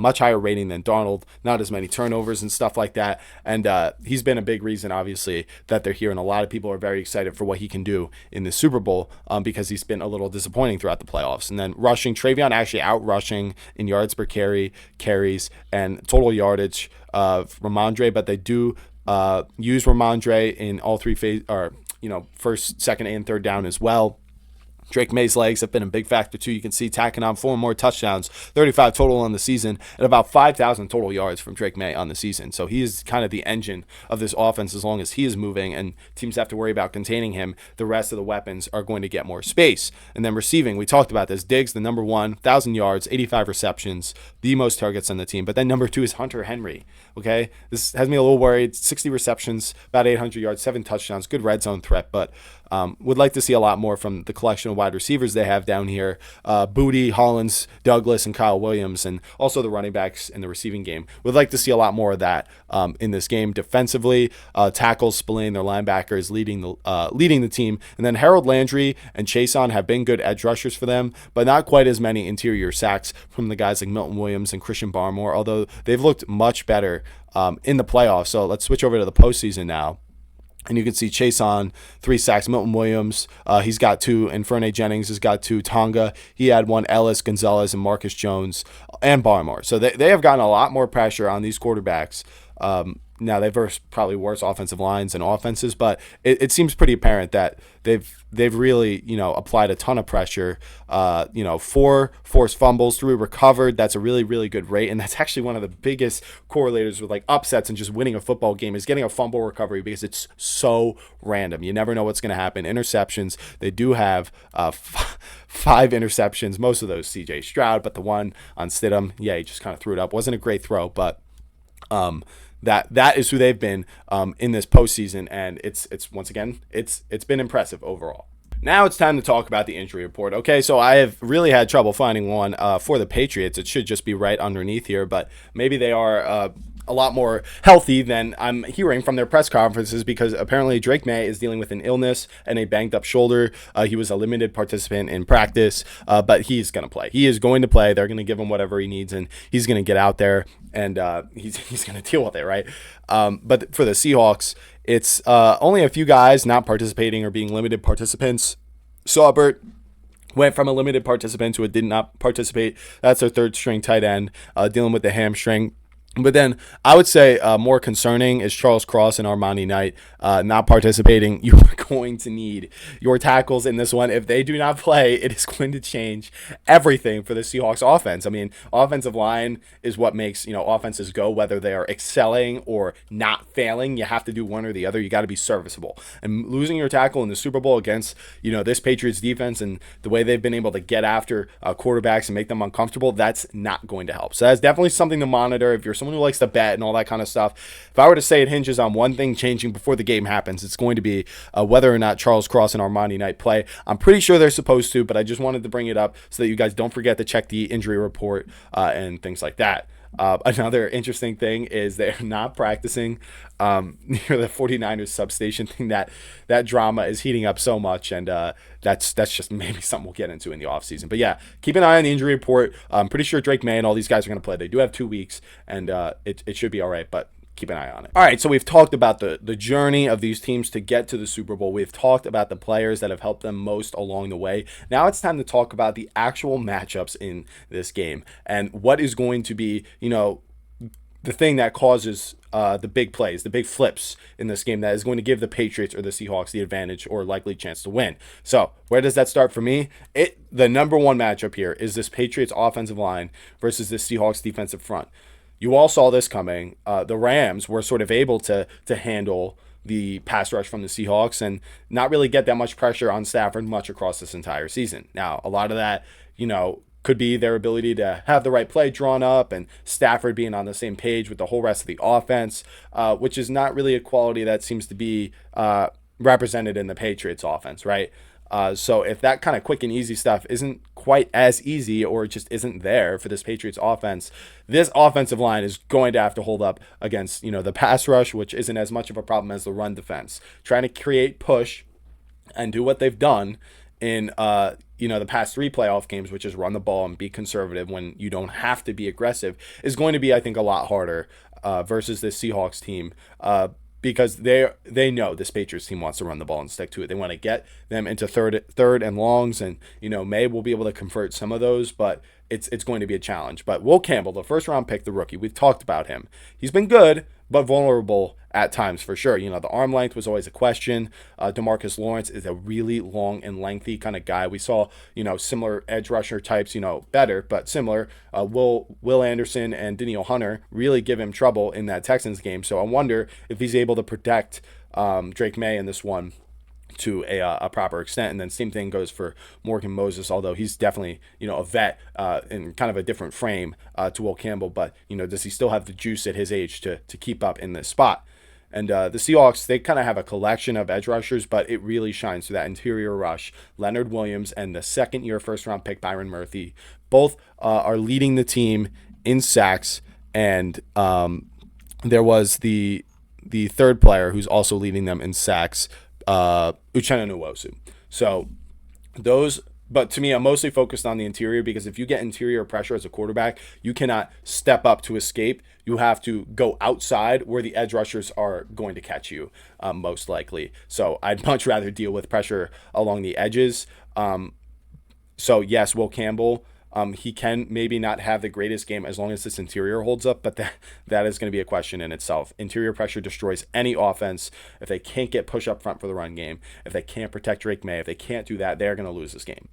Speaker 1: much higher rating than Darnold, not as many turnovers and stuff like that. And he's been a big reason, obviously, that they're here. And a lot of people are very excited for what he can do in the Super Bowl because he's been a little disappointing throughout the playoffs. And then rushing, Travion actually out-rushing in yards per carry, carries, and total yardage of Ramondre, but they do use Ramondre in all 3 phases, or first, second, and third down as well. Drake May's legs have been a big factor too. You can see tacking on 4 more touchdowns, 35 total on the season, and about 5,000 total yards from Drake May on the season. So he is kind of the engine of this offense. As long as he is moving and teams have to worry about containing him, the rest of the weapons are going to get more space. And then receiving, we talked about this. Diggs, the number 1, 1,000 yards, 85 receptions, the most targets on the team. But then number 2 is Hunter Henry. Okay, this has me a little worried. 60 receptions, about 800 yards, 7 touchdowns, good red zone threat, but would like to see a lot more from the collection of wide receivers they have down here. Booty, Hollins, Douglas, and Kyle Williams, and also the running backs in the receiving game. Would like to see a lot more of that in this game. Defensively, tackles, Spillane, their linebackers, leading the team. And then Harold Landry and Chason have been good edge rushers for them, but not quite as many interior sacks from the guys like Milton Williams and Christian Barmore, although they've looked much better in the playoffs. So let's switch over to the postseason now. And you can see Chason, 3 sacks. Milton Williams, he's got 2. And Fernie Jennings has got 2. Tonga, he had 1. Ellis, Gonzalez, and Marcus Jones, and Barmore. So they have gotten a lot more pressure on these quarterbacks. Now, they've versed probably worse offensive lines and offenses, but it seems pretty apparent that they've really, applied a ton of pressure. 4 forced fumbles, 3 recovered. That's a really, really good rate, and that's actually one of the biggest correlators with like upsets and just winning a football game is getting a fumble recovery because it's so random. You never know what's going to happen. Interceptions, they do have 5 interceptions, most of those C.J. Stroud, but the one on Stidham, he just kind of threw it up. Wasn't a great throw, but that is who they've been in this postseason, and it's once again it's been impressive overall. Now it's time to talk about the injury report. Okay, so I have really had trouble finding one for the Patriots. It should just be right underneath here, but maybe they are a lot more healthy than I'm hearing from their press conferences, because apparently Drake May is dealing with an illness and a banged up shoulder. He was a limited participant in practice, but he's going to play. He is going to play. They're going to give him whatever he needs, and he's going to get out there, and he's going to deal with it, right? But for the Seahawks, it's only a few guys not participating or being limited participants. Saubert went from a limited participant to a did not participate. That's their third string tight end, dealing with the hamstring. But then I would say more concerning is Charles Cross and Armani Knight not participating. You are going to need your tackles in this one. If they do not play, it is going to change everything for the Seahawks offense. I mean, offensive line is what makes, offenses go, whether they are excelling or not failing. You have to do one or the other. You got to be serviceable. And losing your tackle in the Super Bowl against, this Patriots defense and the way they've been able to get after quarterbacks and make them uncomfortable, that's not going to help. So that's definitely something to monitor if you're someone who likes to bet and all that kind of stuff. If I were to say it hinges on one thing changing before the game happens, it's going to be whether or not Charles Cross and Armani Knight play. I'm pretty sure they're supposed to, but I just wanted to bring it up so that you guys don't forget to check the injury report and things like that. Another interesting thing is they're not practicing near the 49ers substation thing. That drama is heating up so much, and that's just maybe something we'll get into in the offseason. But yeah, keep an eye on the injury report. I'm pretty sure Drake May and all these guys are going to play. They do have 2 weeks, and it should be all right, but keep an eye on it. All right, so we've talked about the journey of these teams to get to the Super Bowl. We've talked about the players that have helped them most along the way. Now it's time to talk about the actual matchups in this game and what is going to be, the thing that causes the big plays, the big flips in this game that is going to give the Patriots or the Seahawks the advantage or likely chance to win. So where does that start for me? The number one matchup here is this Patriots offensive line versus this Seahawks defensive front. You all saw this coming. The Rams were sort of able to handle the pass rush from the Seahawks and not really get that much pressure on Stafford much across this entire season. Now, a lot of that, could be their ability to have the right play drawn up and Stafford being on the same page with the whole rest of the offense, which is not really a quality that seems to be represented in the Patriots offense, right? So if that kind of quick and easy stuff isn't quite as easy or just isn't there for this Patriots offense, this offensive line is going to have to hold up against, the pass rush, which isn't as much of a problem as the run defense. Trying to create push and do what they've done in, the past 3 playoff games, which is run the ball and be conservative when you don't have to be aggressive, is going to be, I think, a lot harder versus this Seahawks team. Because they know this Patriots team wants to run the ball and stick to it. They want to get them into third and longs, and May will be able to convert some of those, but it's going to be a challenge. But Will Campbell, the first round pick, the rookie, we've talked about him. He's been good, but vulnerable at times for sure. The arm length was always a question. DeMarcus Lawrence is a really long and lengthy kind of guy. We saw similar edge rusher types, better but similar. Will Anderson and Danielle Hunter really give him trouble in that Texans game. So I wonder if he's able to protect Drake May in this one to a proper extent. And then same thing goes for Morgan Moses, although he's definitely, a vet in kind of a different frame to Will Campbell. But, does he still have the juice at his age to keep up in this spot? And the Seahawks, they kind of have a collection of edge rushers, but it really shines through that interior rush. Leonard Williams and the second-year first-round pick Byron Murphy both are leading the team in sacks. And there was the third player who's also leading them in sacks, Uchenna Nwosu. So those, but to me, I'm mostly focused on the interior, because if you get interior pressure as a quarterback, you cannot step up to escape. You have to go outside where the edge rushers are going to catch you, most likely. So I'd much rather deal with pressure along the edges. So yes, Will Campbell, he can maybe not have the greatest game as long as this interior holds up, but that is going to be a question in itself. Interior pressure destroys any offense. If they can't get push up front for the run game, if they can't protect Drake May, if they can't do that, they're going to lose this game.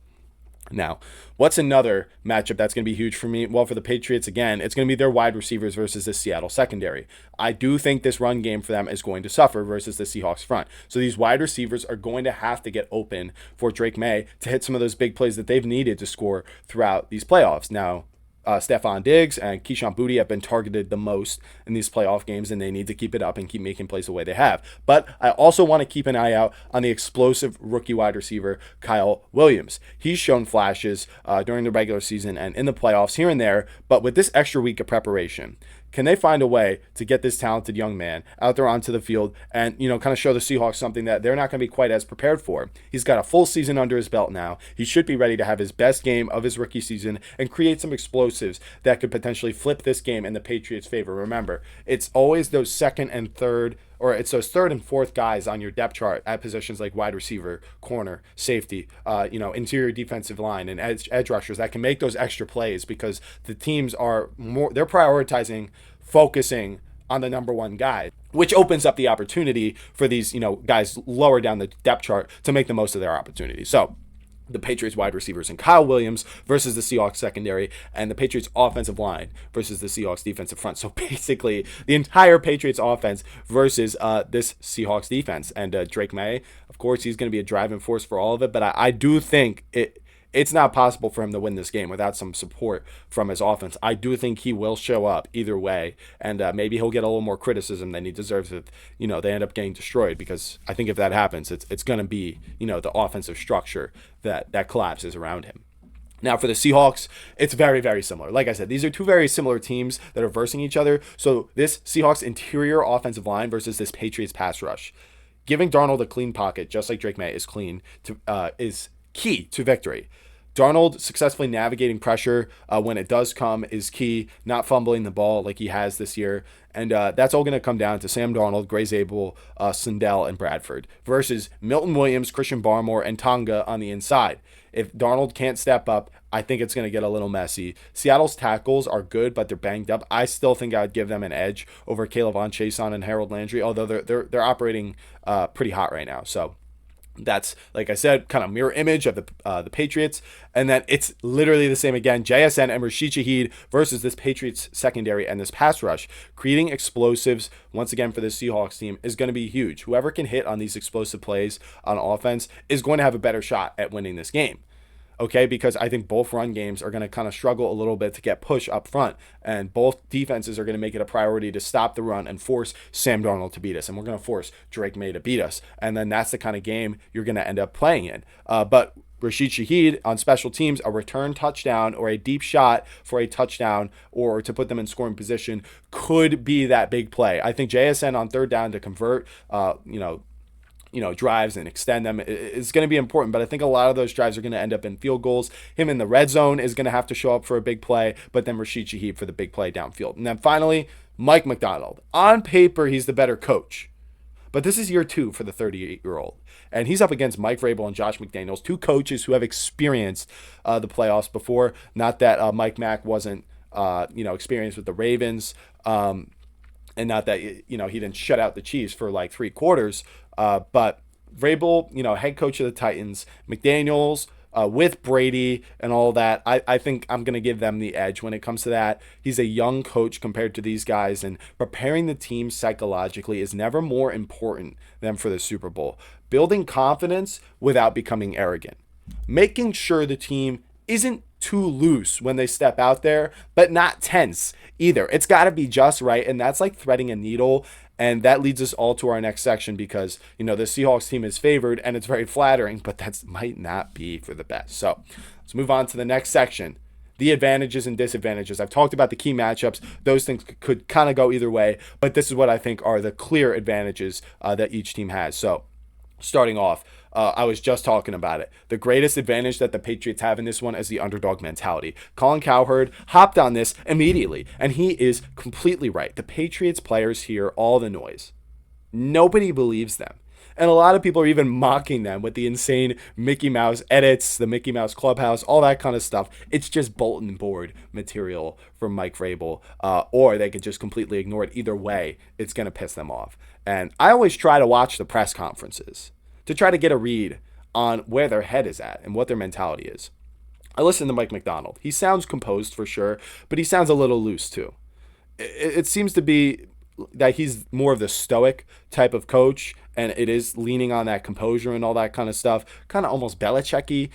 Speaker 1: Now, what's another matchup that's going to be huge for me? Well, for the Patriots, again, it's going to be their wide receivers versus the Seattle secondary. I do think this run game for them is going to suffer versus the Seahawks front. So these wide receivers are going to have to get open for Drake May to hit some of those big plays that they've needed to score throughout these playoffs. Now, Stephon Diggs and Keyshawn Boutte have been targeted the most in these playoff games, and they need to keep it up and keep making plays the way they have. But I also want to keep an eye out on the explosive rookie wide receiver, Kyle Williams. He's shown flashes during the regular season and in the playoffs here and there, but with this extra week of preparation, Can they find a way to get this talented young man out there onto the field and, kind of show the Seahawks something that they're not going to be quite as prepared for? He's got a full season under his belt now. He should be ready to have his best game of his rookie season and create some explosives that could potentially flip this game in the Patriots' favor. Remember, it's always those second and third, or it's those third and fourth guys on your depth chart at positions like wide receiver, corner, safety, interior defensive line, and edge rushers that can make those extra plays, because the teams they're prioritizing, focusing on the number one guy, which opens up the opportunity for these, guys lower down the depth chart to make the most of their opportunity. So the Patriots wide receivers and Kyle Williams versus the Seahawks secondary, and the Patriots offensive line versus the Seahawks defensive front. So basically the entire Patriots offense versus this Seahawks defense. And Drake May, of course, he's going to be a driving force for all of it, but I do think it's not possible for him to win this game without some support from his offense. I do think he will show up either way, and maybe he'll get a little more criticism than he deserves if, they end up getting destroyed, because I think if that happens, it's going to be, the offensive structure that collapses around him. Now, for the Seahawks, it's very, very similar. Like I said, these are two very similar teams that are versing each other. So this Seahawks interior offensive line versus this Patriots pass rush. Giving Darnold a clean pocket, just like Drake May, is key to victory. Darnold successfully navigating pressure when it does come is key, not fumbling the ball like he has this year. And that's all going to come down to Sam Darnold, Gray Zabel, Sundell, and Bradford versus Milton Williams, Christian Barmore, and Tonga on the inside. If Darnold can't step up, I think it's going to get a little messy. Seattle's tackles are good, but they're banged up. I still think I would give them an edge over Kayvon Chason and Harold Landry, although they're operating pretty hot right now. So that's, like I said, kind of mirror image of the Patriots. And then it's literally the same again. JSN and Rashid Shaheed versus this Patriots secondary and this pass rush. Creating explosives, once again, for the Seahawks team is going to be huge. Whoever can hit on these explosive plays on offense is going to have a better shot at winning this game. Okay, because I think both run games are going to kind of struggle a little bit to get push up front, and both defenses are going to make it a priority to stop the run and force Sam Darnold to beat us, and we're going to force Drake May to beat us, and then that's the kind of game you're going to end up playing in. But Rashid Shaheed on special teams, a return touchdown or a deep shot for a touchdown or to put them in scoring position could be that big play. I think JSN on third down to convert, drives and extend them is going to be important, but I think a lot of those drives are going to end up in field goals. Him in the red zone is going to have to show up for a big play, but then Rashid Shaheed for the big play downfield. And then finally, Mike Macdonald. On paper, he's the better coach, but this is year 2 for the 38-year-old, and he's up against Mike Vrabel and Josh McDaniels, two coaches who have experienced the playoffs before. Not that Mike Mack wasn't experienced with the Ravens, and not that he didn't shut out the Chiefs for like 3 quarters. But Vrabel, head coach of the Titans, McDaniels, with Brady and all that, I think I'm going to give them the edge when it comes to that. He's a young coach compared to these guys, and preparing the team psychologically is never more important than for the Super Bowl. Building confidence without becoming arrogant. Making sure the team isn't too loose when they step out there, but not tense either. It's got to be just right, and that's like threading a needle. And that leads us all to our next section, because, the Seahawks team is favored, and it's very flattering, but that might not be for the best. So let's move on to the next section, the advantages and disadvantages. I've talked about the key matchups. Those things could kind of go either way, but this is what I think are the clear advantages that each team has. So starting off, I was just talking about it. The greatest advantage that the Patriots have in this one is the underdog mentality. Colin Cowherd hopped on this immediately, and he is completely right. The Patriots players hear all the noise. Nobody believes them. And a lot of people are even mocking them with the insane Mickey Mouse edits, the Mickey Mouse Clubhouse, all that kind of stuff. It's just bulletin board material from Mike Vrabel, or they could just completely ignore it. Either way, it's going to piss them off. And I always try to watch the press conferences to try to get a read on where their head is at and what their mentality is. I listen to Mike Macdonald. He sounds composed for sure, but he sounds a little loose too. It seems to be that he's more of the stoic type of coach, and it is leaning on that composure and all that kind of stuff, kind of almost Belichick-y.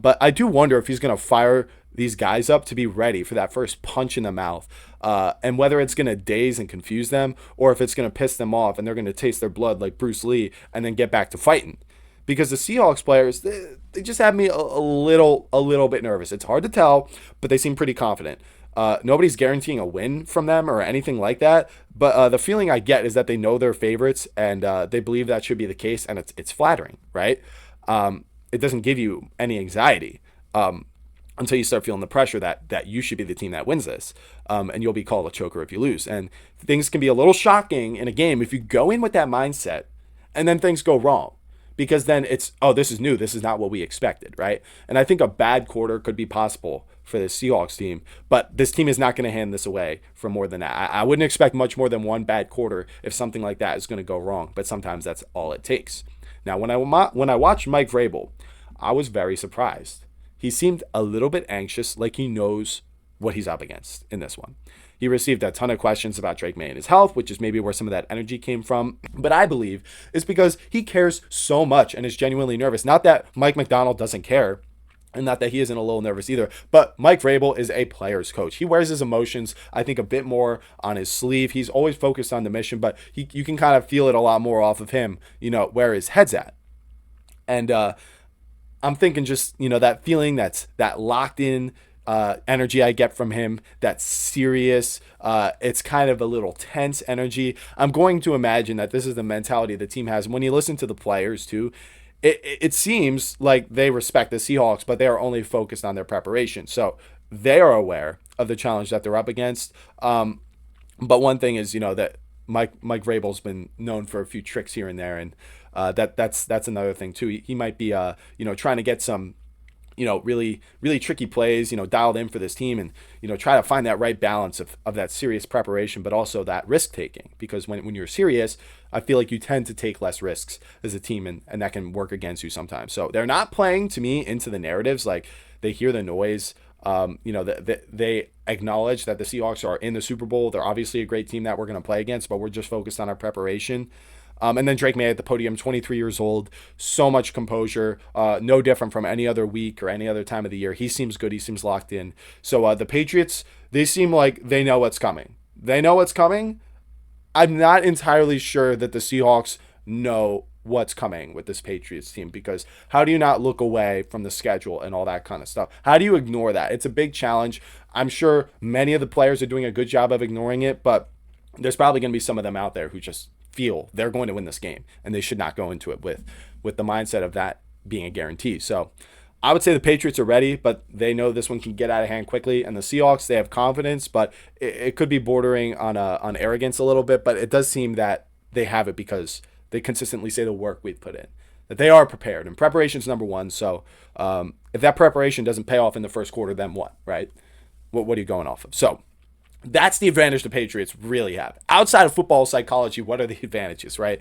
Speaker 1: But I do wonder if he's going to fire these guys up to be ready for that first punch in the mouth, and whether it's going to daze and confuse them, or if it's going to piss them off and they're going to taste their blood like Bruce Lee and then get back to fighting. Because the Seahawks players, they just have me a little bit nervous. It's hard to tell, but they seem pretty confident. Nobody's guaranteeing a win from them or anything like that. But the feeling I get is that they know they're favorites and they believe that should be the case, and it's flattering, right? It doesn't give you any anxiety until you start feeling the pressure that you should be the team that wins this, and you'll be called a choker if you lose. And things can be a little shocking in a game if you go in with that mindset, and then things go wrong. Because then it's, oh, this is new. This is not what we expected, right? And I think a bad quarter could be possible for the Seahawks team, but this team is not going to hand this away for more than that. I wouldn't expect much more than one bad quarter if something like that is going to go wrong, but sometimes that's all it takes. Now, when I watched Mike Vrabel, I was very surprised. He seemed a little bit anxious, like he knows what he's up against in this one. He received a ton of questions about Drake May and his health, which is maybe where some of that energy came from. But I believe it's because he cares so much and is genuinely nervous. Not that Mike McDonald doesn't care, and not that he isn't a little nervous either. But Mike Vrabel is a player's coach. He wears his emotions, I think, a bit more on his sleeve. He's always focused on the mission, but you can kind of feel it a lot more off of him, where his head's at. And I'm thinking just, that feeling that locked in energy I get from him, that's serious. It's kind of a little tense energy. I'm going to imagine that this is the mentality the team has. When you listen to the players too, it seems like they respect the Seahawks, but they are only focused on their preparation. So they are aware of the challenge that they're up against. But one thing is, that Mike Vrabel's been known for a few tricks here and there, and that's another thing too. He might be trying to get some really, really tricky plays, dialed in for this team, and, try to find that right balance of that serious preparation, but also that risk taking, because when you're serious, I feel like you tend to take less risks as a team, and that can work against you sometimes. So they're not playing, to me, into the narratives. Like, they hear the noise. They acknowledge that the Seahawks are in the Super Bowl. They're obviously a great team that we're going to play against, but we're just focused on our preparation. And then Drake May at the podium, 23 years old, so much composure, no different from any other week or any other time of the year. He seems good. He seems locked in. So the Patriots, they seem like they know what's coming. They know what's coming. I'm not entirely sure that the Seahawks know what's coming with this Patriots team, because how do you not look away from the schedule and all that kind of stuff? How do you ignore that? It's a big challenge. I'm sure many of the players are doing a good job of ignoring it, but there's probably going to be some of them out there who just feel they're going to win this game, and they should not go into it with the mindset of that being a guarantee. So I would say the Patriots are ready, but they know this one can get out of hand quickly. And the Seahawks, they have confidence, but it could be bordering on arrogance a little bit. But it does seem that they have it because they consistently say the work we've put in, that they are prepared, and preparation is number one. So if that preparation doesn't pay off in the first quarter, then what, right? What are you going off of? So that's the advantage the Patriots really have. Outside of football psychology, what are the advantages, right?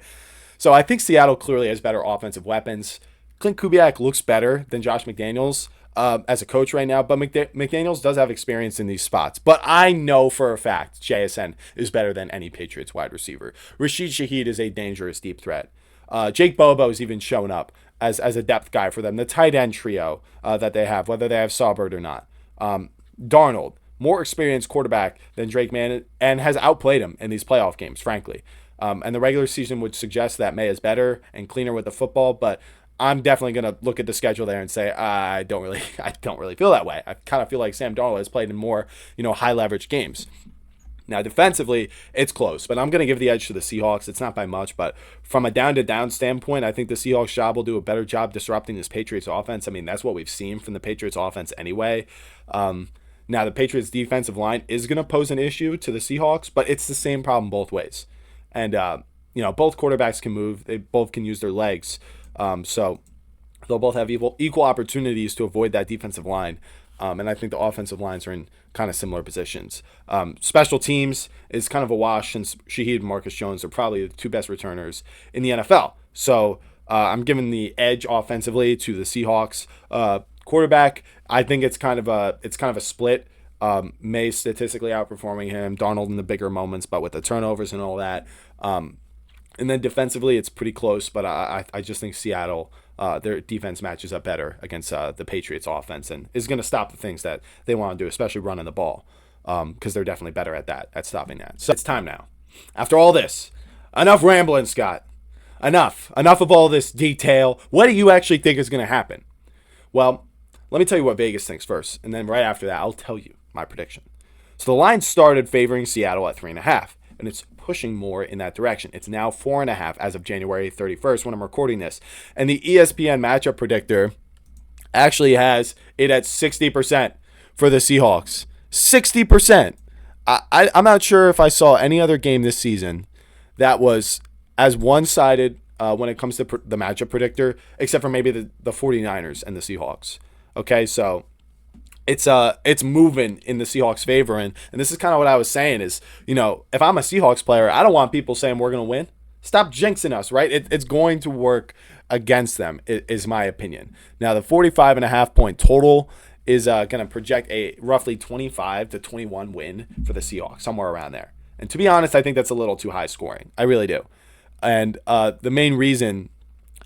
Speaker 1: So I think Seattle clearly has better offensive weapons. Clint Kubiak looks better than Josh McDaniels as a coach right now, but McDaniels does have experience in these spots. But I know for a fact JSN is better than any Patriots wide receiver. Rashid Shaheed is a dangerous deep threat. Jake Bobo's even shown up as a depth guy for them. The tight end trio that they have, whether they have Sawbird or not. Darnold, more experienced quarterback than Drake May, and has outplayed him in these playoff games, frankly. And the regular season would suggest that May is better and cleaner with the football, but I'm definitely going to look at the schedule there and say I don't really feel that way. I kind of feel like Sam Darnold has played in more, high leverage games. Now, defensively, it's close, but I'm going to give the edge to the Seahawks. It's not by much, but from a down-to-down standpoint, I think the Seahawks job will do a better job disrupting this Patriots offense. I mean, that's what we've seen from the Patriots offense anyway. Now, the Patriots defensive line is going to pose an issue to the Seahawks, but it's the same problem both ways. And, both quarterbacks can move. They both can use their legs. So they'll both have equal opportunities to avoid that defensive line. And I think the offensive lines are in kind of similar positions. Special teams is kind of a wash, since Shaheed and Marcus Jones are probably the two best returners in the NFL. So I'm giving the edge offensively to the Seahawks. Quarterback, I think it's kind of a split. May statistically outperforming him, Darnold in the bigger moments, but with the turnovers and all that. And then defensively, it's pretty close, but I just think Seattle, their defense matches up better against the Patriots offense, and is going to stop the things that they want to do, especially running the ball, because they're definitely better at stopping that. So it's time now. After all this, enough rambling, Scott. Enough of all this detail. What do you actually think is going to happen? Well, let me tell you what Vegas thinks first, and then right after that, I'll tell you my prediction. So the line started favoring Seattle at 3.5, and it's pushing more in that direction. It's now 4.5 as of January 31st when I'm recording this. And the ESPN matchup predictor actually has it at 60% for the Seahawks. 60%. I'm not sure if I saw any other game this season that was as one-sided when it comes to the matchup predictor, except for maybe the 49ers and the Seahawks. Okay, so it's moving in the Seahawks' favor, and this is kind of what I was saying is, if I'm a Seahawks player, I don't want people saying we're going to win. Stop jinxing us, right? It's going to work against them, is my opinion. Now, the 45.5 point total is going to project a roughly 25 to 21 win for the Seahawks, somewhere around there. And to be honest, I think that's a little too high scoring. I really do. And the main reason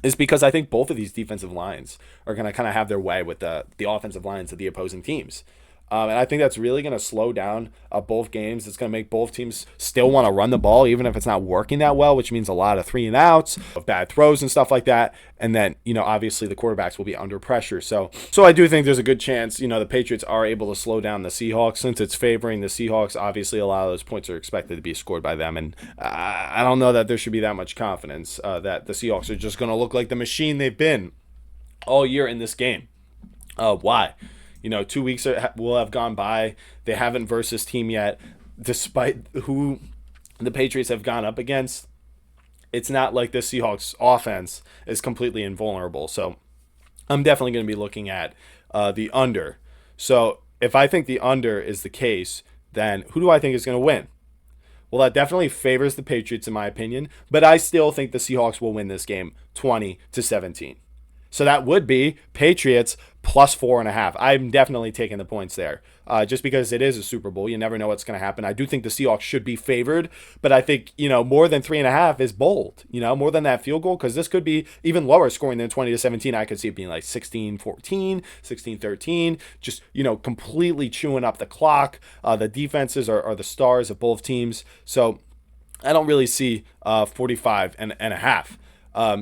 Speaker 1: is because I think both of these defensive lines are going to kind of have their way with the offensive lines of the opposing teams. And I think that's really going to slow down both games. It's going to make both teams still want to run the ball, even if it's not working that well, which means a lot of 3-and-outs, of bad throws and stuff like that. And then, obviously the quarterbacks will be under pressure. So I do think there's a good chance, the Patriots are able to slow down the Seahawks. Since it's favoring the Seahawks, obviously a lot of those points are expected to be scored by them. And I don't know that there should be that much confidence that the Seahawks are just going to look like the machine they've been all year in this game. Why? 2 weeks will have gone by. They haven't versed this team yet. Despite who the Patriots have gone up against, it's not like the Seahawks offense is completely invulnerable. So I'm definitely going to be looking at the under. So if I think the under is the case, then who do I think is going to win? Well, that definitely favors the Patriots in my opinion, but I still think the Seahawks will win this game 20-17. So that would be Patriots plus 4.5. I'm definitely taking the points there. Just because it is a Super Bowl. You never know what's going to happen. I do think the Seahawks should be favored, but I think, more than 3.5 is bold, more than that field goal, because this could be even lower scoring than 20-17. I could see it being like 16-14, 16-13, just, completely chewing up the clock. The defenses are the stars of both teams. So I don't really see 45.5.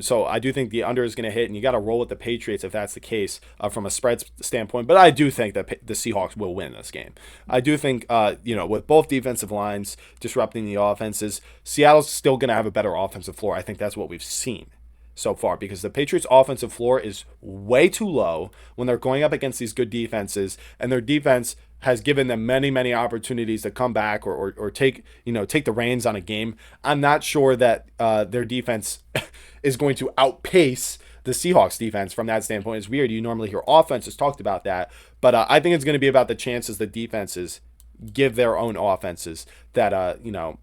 Speaker 1: So I do think the under is going to hit, and you got to roll with the Patriots if that's the case from a spread standpoint. But I do think that the Seahawks will win this game. I do think, with both defensive lines disrupting the offenses, Seattle's still going to have a better offensive floor. I think that's what we've seen so far, because the Patriots' offensive floor is way too low when they're going up against these good defenses, and their defense has given them many, many opportunities to come back or take the reins on a game. I'm not sure that their defense is going to outpace the Seahawks defense from that standpoint. It's weird. You normally hear offenses talked about that, but I think it's going to be about the chances the defenses give their own offenses that,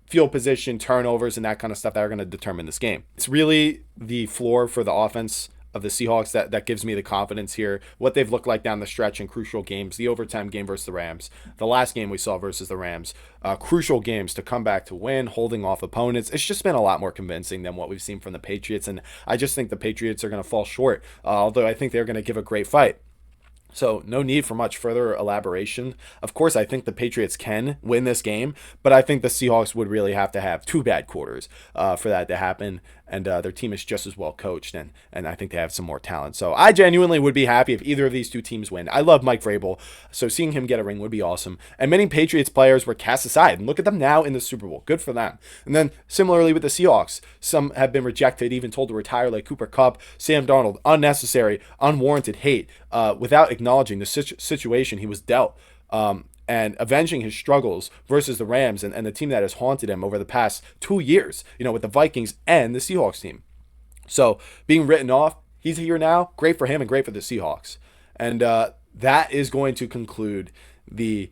Speaker 1: field position, turnovers, and that kind of stuff that are going to determine this game. It's really the floor for the offense of the Seahawks that gives me the confidence here. What they've looked like down the stretch in crucial games, the overtime game versus the Rams, the last game we saw versus the Rams, crucial games to come back to win, holding off opponents. It's just been a lot more convincing than what we've seen from the Patriots, and I just think the Patriots are going to fall short, although I think they're going to give a great fight. So no need for much further elaboration. Of course, I think the Patriots can win this game, but I think the Seahawks would really have to have 2 bad quarters for that to happen. And their team is just as well coached, and I think they have some more talent. So I genuinely would be happy if either of these two teams win. I love Mike Vrabel, so seeing him get a ring would be awesome. And many Patriots players were cast aside, and look at them now in the Super Bowl. Good for them. And then similarly with the Seahawks, some have been rejected, even told to retire, like Cooper Kupp, Sam Darnold. Unnecessary, unwarranted hate without acknowledging the situation he was dealt. And avenging his struggles versus the Rams and the team that has haunted him over the past 2 years, with the Vikings and the Seahawks team. So being written off, he's here now. Great for him and great for the Seahawks. And that is going to conclude the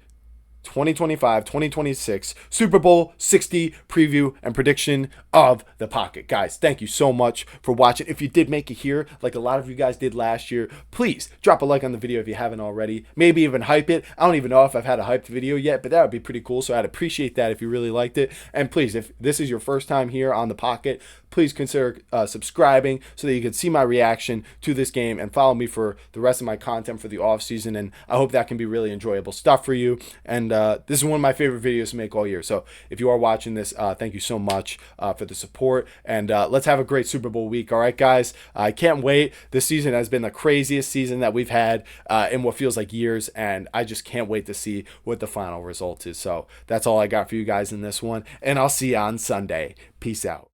Speaker 1: 2025-2026 Super Bowl 60 preview and prediction of the Pocket. Guys, thank you so much for watching. If you did make it here, like a lot of you guys did last year, please drop a like on the video if you haven't already. Maybe even hype it. I don't even know if I've had a hyped video yet, but that would be pretty cool. So I'd appreciate that if you really liked it. And please, if this is your first time here on the Pocket, please consider subscribing so that you can see my reaction to this game and follow me for the rest of my content for the offseason. And I hope that can be really enjoyable stuff for you. And and this is one of my favorite videos to make all year. So if you are watching this, thank you so much for the support, and let's have a great Super Bowl week. All right, guys, I can't wait. This season has been the craziest season that we've had in what feels like years, and I just can't wait to see what the final result is. So that's all I got for you guys in this one, and I'll see you on Sunday. Peace out.